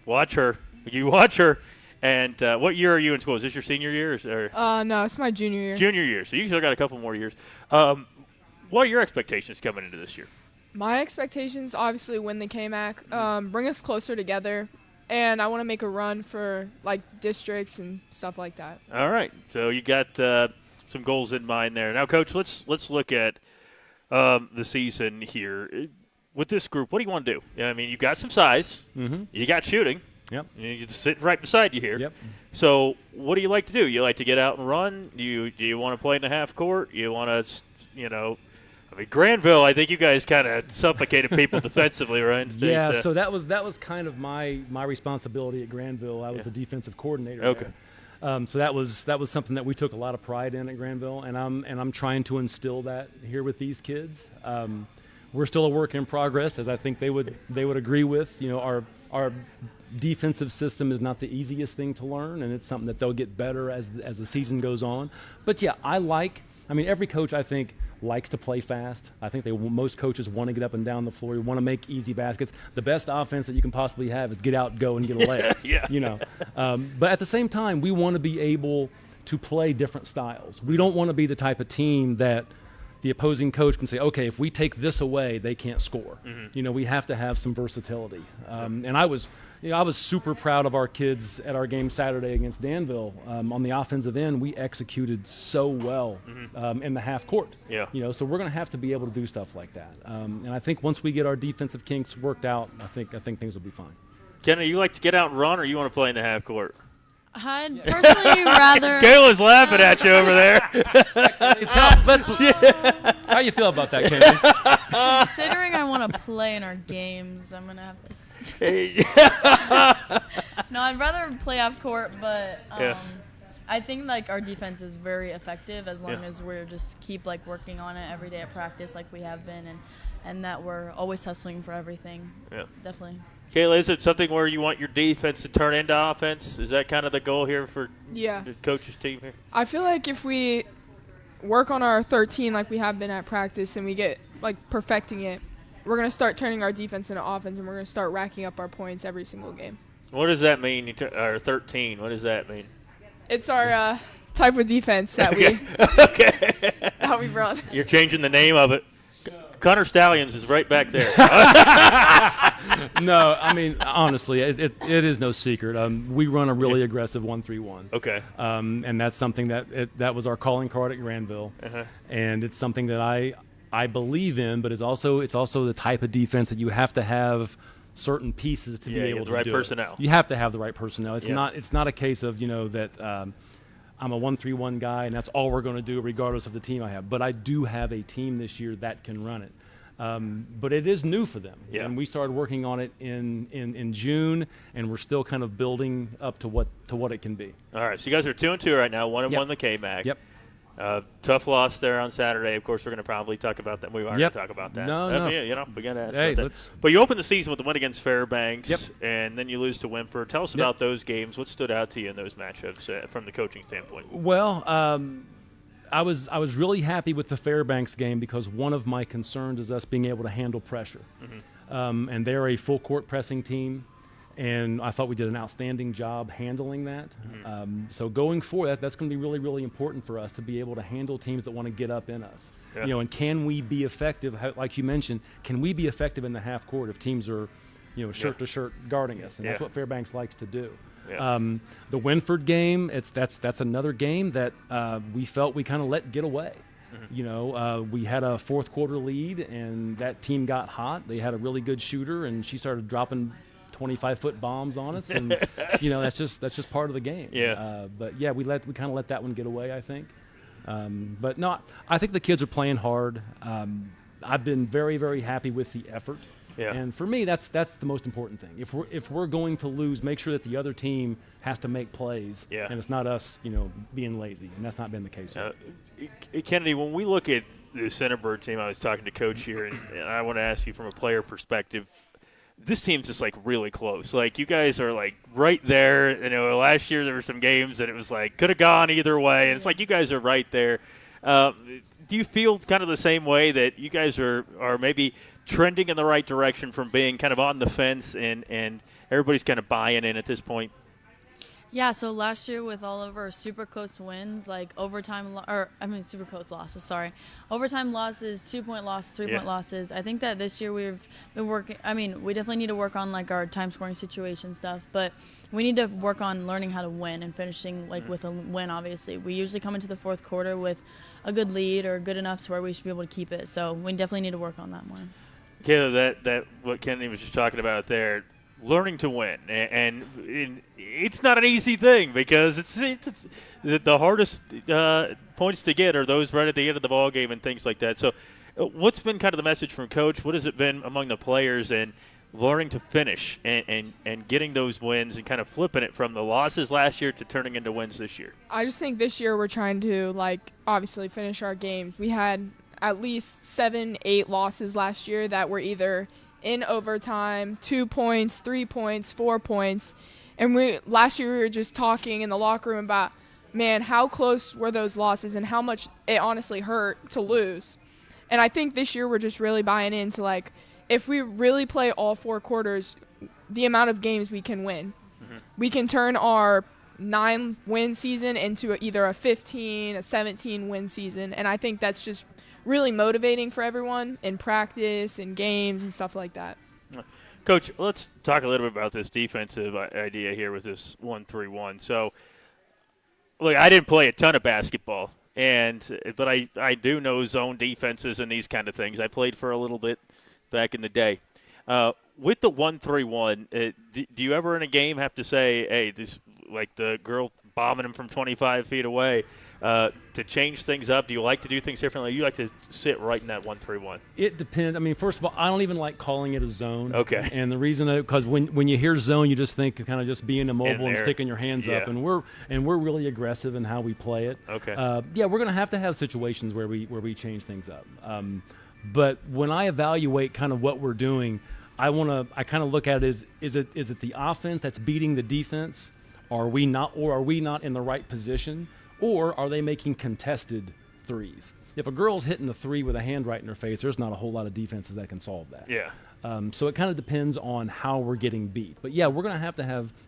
watch her. You watch her. And what year are you in school? Is this your senior year? No, it's my junior year. Junior year. So you still got a couple more years. What are your expectations coming into this year? My expectations, obviously, win the KMAC, bring us closer together, and I want to make a run for, districts and stuff like that. All right. So you got some goals in mind there. Now, Coach, let's look at the season here. With this group, what do you want to do? I mean, you got some size. Mm-hmm. You got shooting. Yep. You're sitting right beside you here. Yep. So what do you like to do? You like to get out and run? Do you want to play in the half court? You want to, Granville, I think you guys kind of suffocated people defensively, right? Yeah, so that was kind of my responsibility at Granville. I was the defensive coordinator. Okay. There. So that was something that we took a lot of pride in at Granville, and I'm trying to instill that here with these kids. we're still a work in progress, as I think they would agree with. Our defensive system is not the easiest thing to learn, and it's something that they'll get better as the season goes on. But yeah, every coach, I think, likes to play fast. I think most coaches want to get up and down the floor. You want to make easy baskets. The best offense that you can possibly have is get out, go, and get a layup. Yeah. But at the same time, we want to be able to play different styles. We don't want to be the type of team that the opposing coach can say, okay, if we take this away, they can't score. Mm-hmm. We have to have some versatility. And I was super proud of our kids at our game Saturday against Danville. On the offensive end, we executed so well in the half court. Yeah. So we're going to have to be able to do stuff like that. And I think once we get our defensive kinks worked out, I think things will be fine. Kenny, you like to get out and run, or you want to play in the half court? I'd personally rather. Kayla's laughing at you over there. How you feel about that, Kenny? Considering I want to play in our games, I'm gonna have to. No, I'd rather play half court, but I think our defense is very effective as long as we're just keep working on it every day at practice, like we have been, and that we're always hustling for everything. Yeah, definitely. Kayla, is it something where you want your defense to turn into offense? Is that kind of the goal here for the coach's team here? I feel like if we work on our 13 like we have been at practice and we get perfecting it, we're going to start turning our defense into offense, and we're going to start racking up our points every single game. What does that mean, our 13? What does that mean? It's our type of defense that we brought. You're changing the name of it. Connor Stallions is right back there. No, honestly, it is no secret. We run a really aggressive 1-3-1. Okay. And that's something that was our calling card at Granville, and it's something that I believe in. But it's also the type of defense that you have to have certain pieces to be able to the right do personnel. You have to have the right personnel. It's not a case of that. I'm a 1-3-1 guy, and that's all we're going to do regardless of the team I have. But I do have a team this year that can run it. But it is new for them. Yeah. And we started working on it in June, and we're still kind of building up to what it can be. All right, so you guys are 2-2 right now, 1-1 in the K-MAC. Yep. Tough loss there on Saturday. Of course, we're going to probably talk about that. We aren't going to talk about that. No. We got to ask about that. But you opened the season with the win against Fairbanks, Yep. and then you lose to Wimper. Tell us about those games. What stood out to you in those matchups from the coaching standpoint? Well, I was really happy with the Fairbanks game because one of my concerns is us being able to handle pressure. And they're a full court pressing team, and I thought we did an outstanding job handling that. So going forward, that's going to be really, really important for us to be able to handle teams that want to get up in us. Yeah. And can we be effective, like you mentioned, can we be effective in the half court if teams are, shirt to shirt guarding us? And that's what Fairbanks likes to do. Yeah. The Winford game, that's another game that we felt we kind of let get away. We had a fourth quarter lead, and that team got hot. They had a really good shooter, and she started dropping 25-foot bombs on us, and that's just part of the game. Yeah. But yeah, we kind of let that one get away, I think. But no, I think the kids are playing hard. I've been very, very happy with the effort. Yeah. And for me, that's the most important thing. If we're going to lose, make sure that the other team has to make plays, and it's not us, being lazy. And that's not been the case. Kennedy, when we look at the Centerbird team, I was talking to Coach here, and I want to ask you from a player perspective. This team's just really close. You guys are right there. Last year there were some games that it was could have gone either way, and it's you guys are right there. Do you feel kind of the same way that you guys are maybe trending in the right direction from being kind of on the fence and everybody's kind of buying in at this point? Yeah, so last year with all of our super close wins, super close losses, sorry. Overtime losses, 2-point losses, 3-point losses. I think that this year we've been working, we definitely need to work on our time scoring situation stuff, but we need to work on learning how to win and finishing with a win, obviously. We usually come into the fourth quarter with a good lead or good enough to where we should be able to keep it, so we definitely need to work on that more. Kayla, that what Kennedy was just talking about there, learning to win, and it's not an easy thing because it's the hardest points to get are those right at the end of the ball game and things like that. So, what's been kind of the message from Coach? What has it been among the players and learning to finish and getting those wins and kind of flipping it from the losses last year to turning into wins this year? I just think this year we're trying to obviously finish our games. We had at least 7-8 losses last year that were either in overtime, 2 points, 3 points, 4 points. And last year we were just talking in the locker room about, man, how close were those losses and how much it honestly hurt to lose. And I think this year we're just really buying into, like, if we really play all 4 quarters, the amount of games we can win. Mm-hmm. We can turn our 9-win season into either a 15, a 17-win season. And I think that's just really motivating for everyone in practice and games and stuff like that. Coach, let's talk a little bit about this defensive idea here with this 1-3-1. So, look, I didn't play a ton of basketball, but I do know zone defenses and these kind of things. I played for a little bit back in the day. With the 1-3-1, do you ever in a game have to say, hey, this, like the girl bombing him from 25 feet away, to change things up? Do you like to do things differently? You like to sit right in that 1-3-1? It depends. I mean, first of all, I don't even like calling it a zone. Okay. And the reason because when you hear zone, you just think of kind of just being immobile and sticking your hands up, and we're really aggressive in how we play it. Okay. Yeah, we're going to have situations where we change things up. But when I evaluate kind of what we're doing, I kind of look at it is it the offense that's beating the defense? Are we not in the right position? Or are they making contested threes? If a girl's hitting a three with a hand right in her face, there's not a whole lot of defenses that can solve that. Yeah. So it kind of depends on how we're getting beat. But yeah, we're going to have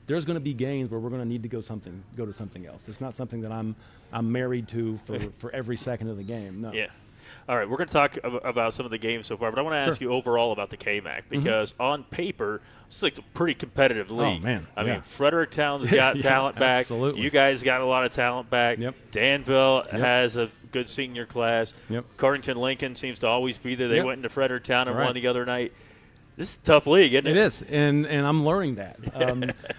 there's going to be games where we're going to need to go to something else. It's not something that I'm married to for every second of the game. No. Yeah. All right, we're going to talk about some of the games so far, but I want to ask you overall about the KMAC because on paper, it's like a pretty competitive league. Oh, man. I mean, Fredericktown's got talent back. Absolutely. You guys got a lot of talent back. Yep. Danville has a good senior class. Yep. Cardington Lincoln seems to always be there. They went into Fredericktown and right. won the other night. This is a tough league, isn't it? It is, and I'm learning that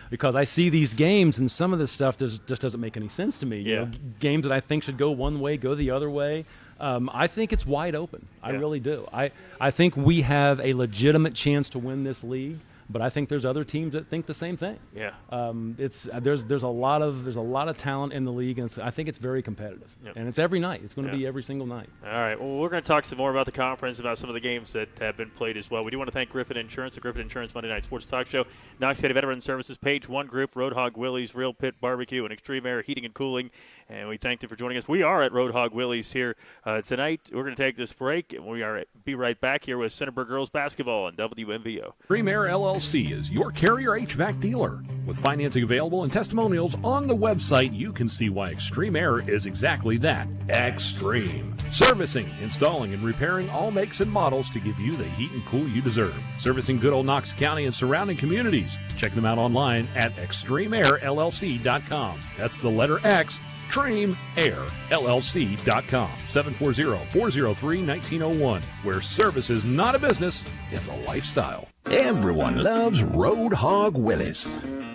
because I see these games, and some of this stuff just doesn't make any sense to me. You know, games that I think should go one way, go the other way. I think it's wide open. I really do. I think we have a legitimate chance to win this league, but I think there's other teams that think the same thing. Yeah. There's a lot of talent in the league, and I think it's very competitive. Yep. And it's every night. It's going to be every single night. All right. Well, we're going to talk some more about the conference, about some of the games that have been played as well. We do want to thank Griffin Insurance, the Griffin Insurance Monday Night Sports Talk Show, Knox County Veteran Services, Page One Group, Roadhog Willys, Real Pit Barbecue, and Extreme Air Heating and Cooling. And we thank them for joining us. We are at Roadhog Willys here tonight. We're going to take this break, and be right back here with Centerburg Girls Basketball on WMVO. Extreme Air LLC is your carrier HVAC dealer. With financing available and testimonials on the website, you can see why Extreme Air is exactly that. Extreme. Servicing, installing, and repairing all makes and models to give you the heat and cool you deserve. Servicing good old Knox County and surrounding communities. Check them out online at extremeairllc.com. That's the letter X. ExtremeAirLLC.com. 740-403-1901. Where service is not a business, it's a lifestyle. Everyone loves Roadhog Willys.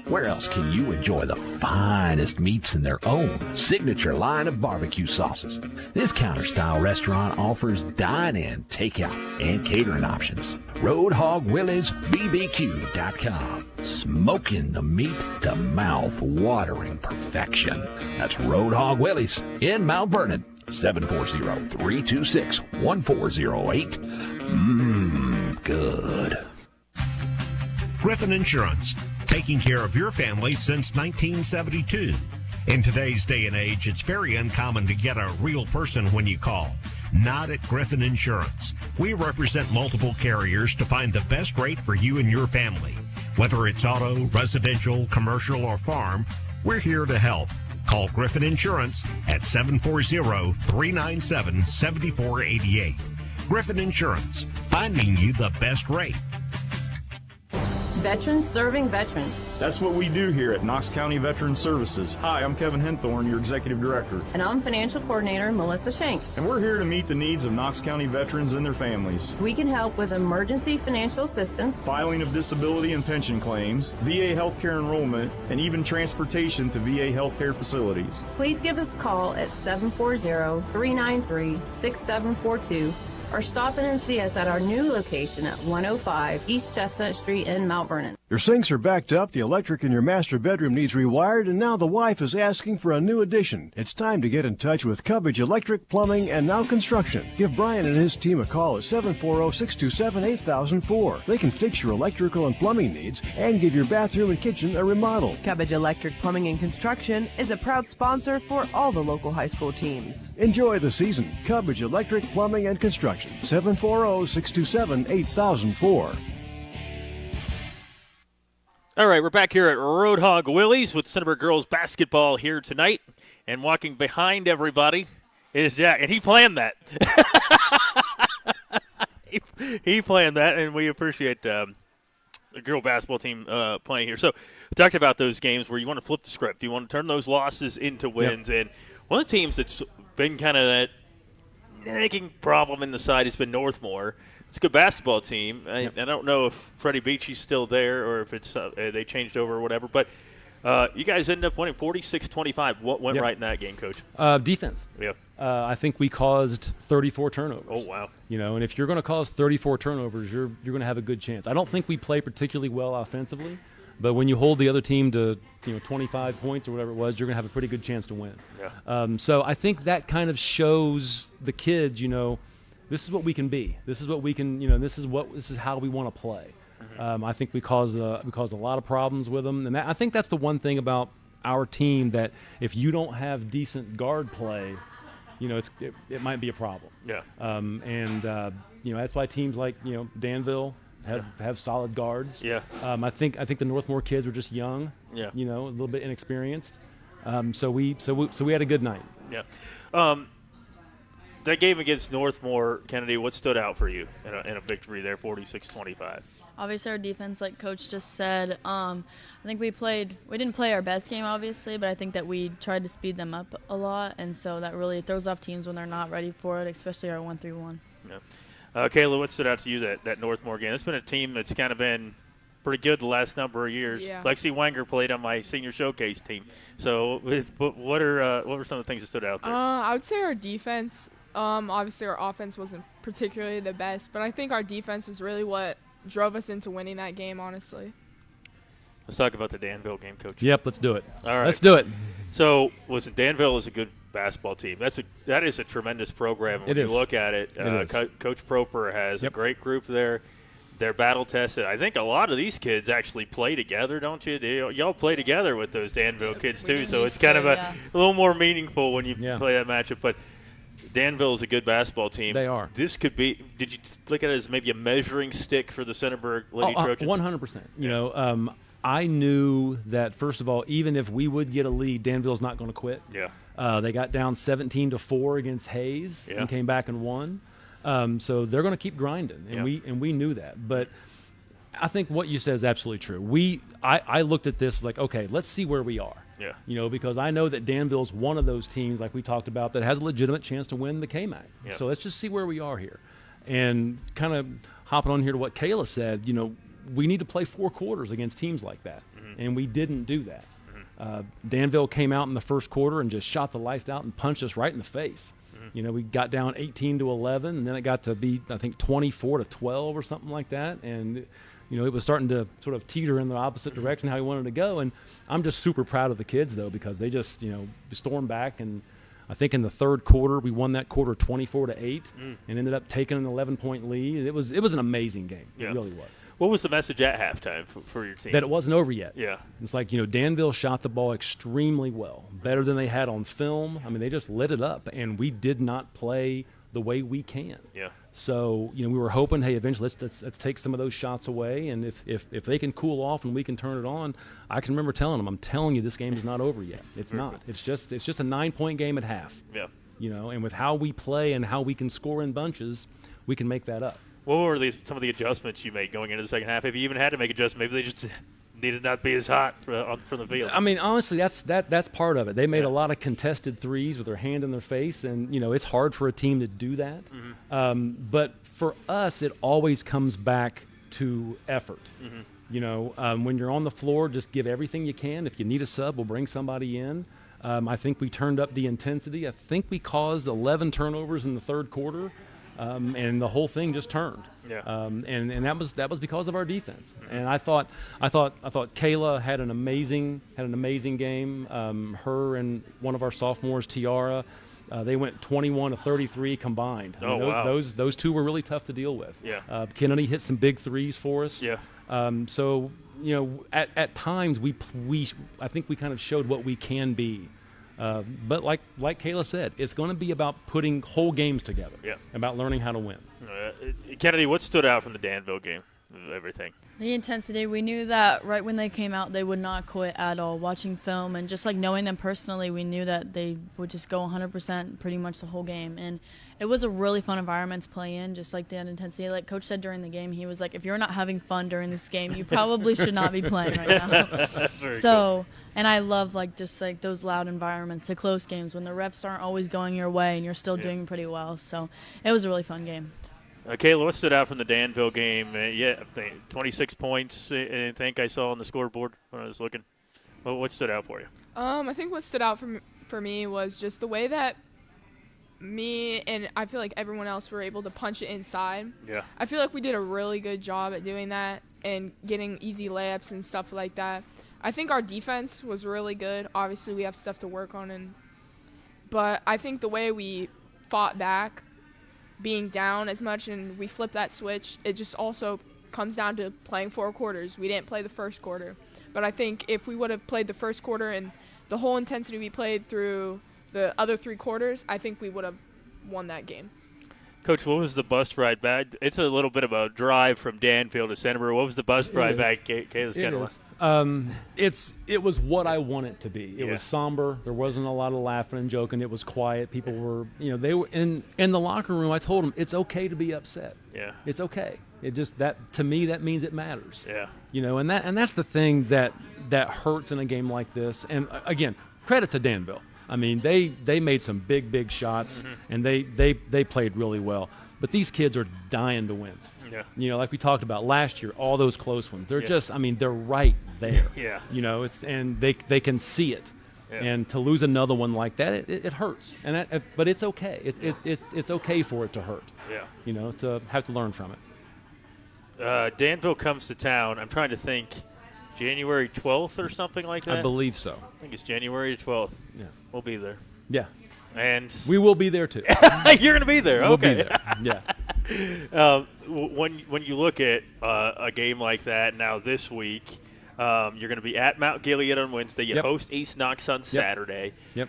Where else can you enjoy the finest meats in their own signature line of barbecue sauces? This counter-style restaurant offers dine-in, takeout, and catering options. RoadhogWillysBBQ.com. Smoking the meat to mouth-watering perfection. That's Roadhog Willys in Mount Vernon. 740-326-1408. Good. Griffin Insurance, taking care of your family since 1972. In today's day and age, it's very uncommon to get a real person when you call. Not at Griffin Insurance. We represent multiple carriers to find the best rate for you and your family. Whether it's auto, residential, commercial, or farm, we're here to help. Call Griffin Insurance at 740-397-7488. Griffin Insurance, finding you the best rate. Veterans serving veterans. That's what we do here at Knox County Veteran Services. Hi, I'm Kevin Henthorne, your Executive Director. And I'm Financial Coordinator Melissa Shank. And we're here to meet the needs of Knox County veterans and their families. We can help with emergency financial assistance, filing of disability and pension claims, VA healthcare enrollment, and even transportation to VA healthcare facilities. Please give us a call at 740-393-6742 or stop in and see us at our new location at 105 East Chestnut Street in Mount Vernon. Your sinks are backed up, the electric in your master bedroom needs rewired, and now the wife is asking for a new addition. It's time to get in touch with Cubbage Electric, Plumbing, and Now Construction. Give Brian and his team a call at 740-627-8004. They can fix your electrical and plumbing needs and give your bathroom and kitchen a remodel. Cubbage Electric Plumbing and Construction is a proud sponsor for all the local high school teams. Enjoy the season. Cubbage Electric, Plumbing, and Construction. 740-627-8004. All right, we're back here at Roadhog Willie's with Centerburg girls basketball here tonight. And walking behind everybody is Jack. And he planned that. he planned that, and we appreciate the girl basketball team playing here. So we talked about those games where you want to flip the script. You want to turn those losses into wins. Yep. And one of the teams that's been kind of that nagging problem in the side has been Northmore. It's a good basketball team. I don't know if Freddie Beachy's still there or if it's they changed over or whatever. But you guys ended up winning 46-25. What went right in that game, Coach? Defense. Yeah. I think we caused 34 turnovers. Oh, wow. And if you're going to cause 34 turnovers, you're going to have a good chance. I don't think we play particularly well offensively, but when you hold the other team to 25 points or whatever it was, you're going to have a pretty good chance to win. Yeah. So I think that kind of shows the kids, this is what we can be. This is what we can, this is how we want to play. Mm-hmm. I think we caused a lot of problems with them, and I think that's the one thing about our team, that if you don't have decent guard play, it might be a problem. Yeah. That's why teams like Danville have solid guards. Yeah. I think the Northmore kids were just young. Yeah. A little bit inexperienced. So we had a good night. Yeah. That game against Northmore, Kennedy, what stood out for you in a victory there, 46-25? Obviously, our defense, like Coach just said, I think we didn't play our best game, obviously, but I think that we tried to speed them up a lot, and so that really throws off teams when they're not ready for it, especially our 1-3-1. Yeah. Kayla, what stood out to you that Northmore game? It's been a team that's kind of been pretty good the last number of years. Yeah. Lexi Wenger played on my senior showcase team. So what were some of the things that stood out there? I would say our defense. Obviously, our offense wasn't particularly the best, but I think our defense is really what drove us into winning that game, honestly. Let's talk about the Danville game, Coach. Yep, let's do it. All right. Let's do it. So, listen, Danville is a good basketball team. That is a tremendous program when you look at it. Coach Proper has a great group there. They're battle tested. I think a lot of these kids actually play together, don't you? Y'all play together with those Danville kids too, so it's kind of a little more meaningful when you play that matchup. But Danville is a good basketball team. They are. This could be. Did you look at it as maybe a measuring stick for the Centerburg Lady Trojans? 100%. I knew that, first of all, even if we would get a lead, Danville's not going to quit. Yeah. They got down 17-4 against Hayes and came back and won. So they're going to keep grinding, and we knew that. But I think what you said is absolutely true. I looked at this like, okay, let's see where we are. Yeah. Because I know that Danville's one of those teams, like we talked about, that has a legitimate chance to win the KMAC. Yeah. So let's just see where we are here. And kind of hopping on here to what Kayla said, we need to play 4 quarters against teams like that. Mm-hmm. And we didn't do that. Mm-hmm. Danville came out in the first quarter and just shot the lights out and punched us right in the face. Mm-hmm. We got down 18-11, and then it got to be, I think, 24-12 or something like that. And it was starting to sort of teeter in the opposite direction how he wanted to go. And I'm just super proud of the kids, though, because they just, stormed back. And I think in the third quarter, we won that quarter 24-8 and ended up taking an 11-point lead. It was an amazing game. It really was. What was the message at halftime for your team? That it wasn't over yet. Yeah. It's like, Danville shot the ball extremely well, better than they had on film. I mean, they just lit it up, and we did not play the way we can. Yeah. So, we were hoping, hey, eventually let's take some of those shots away, and if they can cool off and we can turn it on, I can remember telling them, I'm telling you, this game is not over yet. It's not. It's just a 9-point game at half. Yeah. And with how we play and how we can score in bunches, we can make that up. What were some of the adjustments you made going into the second half? If you even had to make adjustments, maybe they just needed not be as hot from the field. I mean, honestly, that's part of it. They made a lot of contested threes with their hand in their face, and it's hard for a team to do that. Mm-hmm. But for us, it always comes back to effort. Mm-hmm. When you're on the floor, just give everything you can. If you need a sub, we'll bring somebody in. I think we turned up the intensity. I think we caused 11 turnovers in the third quarter. and the whole thing just turned. Yeah. And that was because of our defense. And I thought Kayla had an amazing game. Her and one of our sophomores, Tiara, they went 21 of 33 combined. Oh, wow. Those two were really tough to deal with. Yeah. Kennedy hit some big threes for us. Yeah. So at times I think we kind of showed what we can be. But like Kayla said, it's going to be about putting whole games together. Yeah. About learning how to win. Kennedy, what stood out from the Danville game? Everything. The intensity. We knew that right when they came out, they would not quit at all. Watching film and just like knowing them personally, we knew that they would just go 100% pretty much the whole game. And it was a really fun environment to play in, just like that intensity. Like Coach said during the game, he was like, if you're not having fun during this game, you probably should not be playing right now. That's very cool. And I love just those loud environments, the close games when the refs aren't always going your way and you're still doing pretty well. So it was a really fun game. Kayla, what stood out from the Danville game? 26 points, I think I saw on the scoreboard when I was looking. What stood out for you? I think what stood out for me was just the way that me and I feel like everyone else were able to punch it inside. Yeah. I feel like we did a really good job at doing that and getting easy layups and stuff like that. I think our defense was really good. Obviously, we have stuff to work on, but I think the way we fought back, being down as much, and we flipped that switch, it just also comes down to playing 4 quarters. We didn't play the first quarter. But I think if we would have played the first quarter and the whole intensity we played through the other 3 quarters, I think we would have won that game. Coach, what was the bus ride back? It's a little bit of a drive from Danville to Centerburg. What was the bus ride back? Kayla's It was what I want it to be. It was somber. There wasn't a lot of laughing and joking. It was quiet. People were, they were in the locker room. I told them it's okay to be upset. Yeah, it's okay. It just to me that means it matters. Yeah, and that's the thing that hurts in a game like this. And again, credit to Danville. I mean, they made some big shots, and they played really well. But these kids are dying to win. Yeah. Like we talked about last year, all those close ones. They're they're right there. Yeah. And they can see it. Yeah. And to lose another one like that, it hurts. But it's okay. It's okay for it to hurt. Yeah. To have to learn from it. Danville comes to town. I'm trying to think. January 12th or something like that? I believe so. I think it's January 12th. Yeah. We'll be there. Yeah. And we will be there, too. You're going to be there. We'll okay. Be there. Yeah. When you look at a game like that now this week, you're going to be at Mount Gilead on Wednesday. You host East Knox on Saturday. Yep.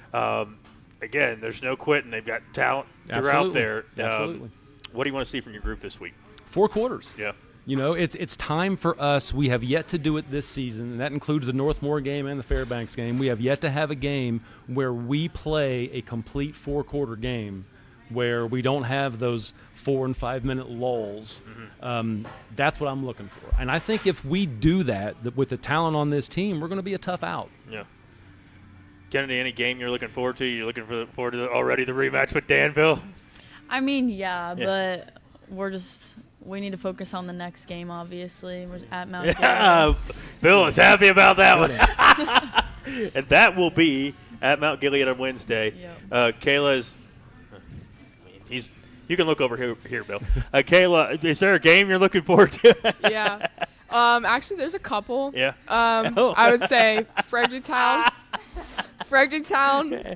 Again, there's no quitting. They've got talent throughout there. Absolutely. What do you want to see from your group this week? 4 quarters. Yeah. It's time for us. We have yet to do it this season, and that includes the Northmore game and the Fairbanks game. We have yet to have a game where we play a complete 4-quarter game where we don't have those 4 and 5 minute lulls. That's what I'm looking for. And I think if we do that with the talent on this team, we're going to be a tough out. Yeah. Kennedy, any game you're looking forward to? You're looking forward to already the rematch with Danville? I mean, but we need to focus on the next game, obviously. We're at Mount Gilead. Bill is happy about that one. And that will be at Mount Gilead on Wednesday. Yep. Kayla's you can look over here, Bill. Kayla, is there a game you're looking forward to? Yeah. Actually, there's a couple. Yeah. I would say Fredericktown,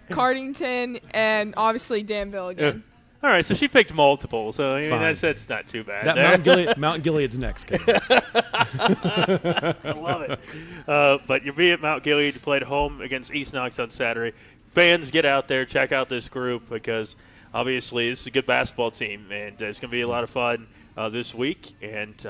Cardington, and obviously Danville again. All right, so she picked multiple, so that's not too bad. That Mount Gilead's next game. I love it. But you'll be at Mount Gilead to play at home against East Knox on Saturday. Fans, get out there, check out this group because obviously this is a good basketball team, and it's going to be a lot of fun this week. And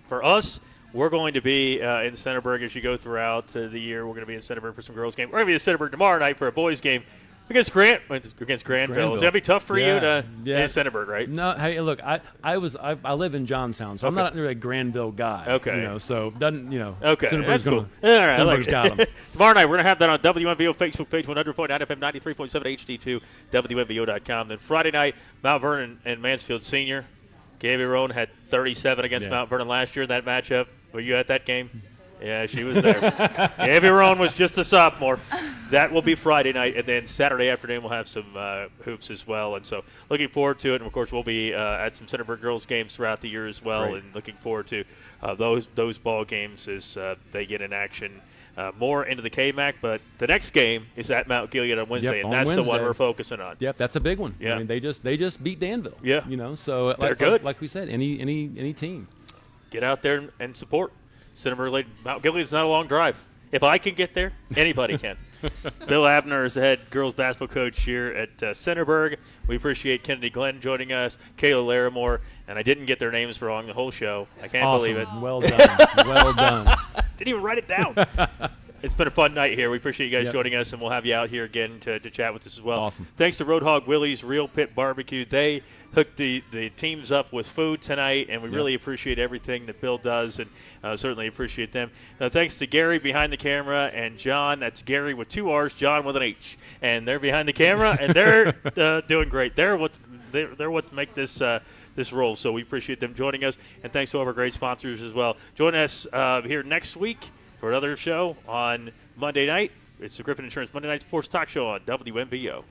for us, we're going to be in Centerburg as you go throughout the year. We're going to be in Centerburg for some girls' game. We're going to be in Centerburg tomorrow night for a boys' game. Against Granville. Is that going to be tough for you to in Centerburg, right? No, hey, look, I live in Johnstown, so I'm not really a Granville guy. Okay. So doesn't Okay, Centerburg's that's cool. All right, Centerburg's got them. Tomorrow night we're going to have that on WMVO Facebook page 100.9 FM 93.7 HD2 WMVO.com. Then Friday night Mount Vernon and Mansfield Senior. Gabby Rowan had 37 against Mount Vernon last year in that matchup. Were you at that game? Yeah, she was there. Gabby Roan was just a sophomore. That will be Friday night, and then Saturday afternoon we'll have some hoops as well. And so looking forward to it. And, of course, we'll be at some Centerburg girls games throughout the year as well. Great. And looking forward to those ball games as they get in action more into the KMAC. But the next game is at Mount Gilead on Wednesday, Yep, and on that's the one Wednesday. we're focusing on. Yep, that's a big one. Yeah. I mean, they just beat Danville. Yeah. So They're good. Like we said, any team. Get out there and support. Centerburg Lady. Mount Gilead's not a long drive. If I can get there, anybody can. Bill Abner is the head girls basketball coach here at Centerburg. We appreciate Kennedy Glenn joining us, Kayla Larimore, and I didn't get their names wrong the whole show. I can't Awesome. believe it. Well done. Well done. Didn't even write it down. It's been a fun night here. We appreciate you guys joining us, and we'll have you out here again to chat with us as well. Awesome. Thanks to Roadhog Willie's Real Pit Barbecue. They hooked the teams up with food tonight, and we really appreciate everything that Bill does, and certainly appreciate them. Thanks to Gary behind the camera and John. That's Gary with 2 R's, John with an H. And they're behind the camera, and they're doing great. They're what make this roll, so we appreciate them joining us. And thanks to all of our great sponsors as well. Join us here next week for another show on Monday night. It's the Griffin Insurance Monday Night Sports Talk Show on WMBO.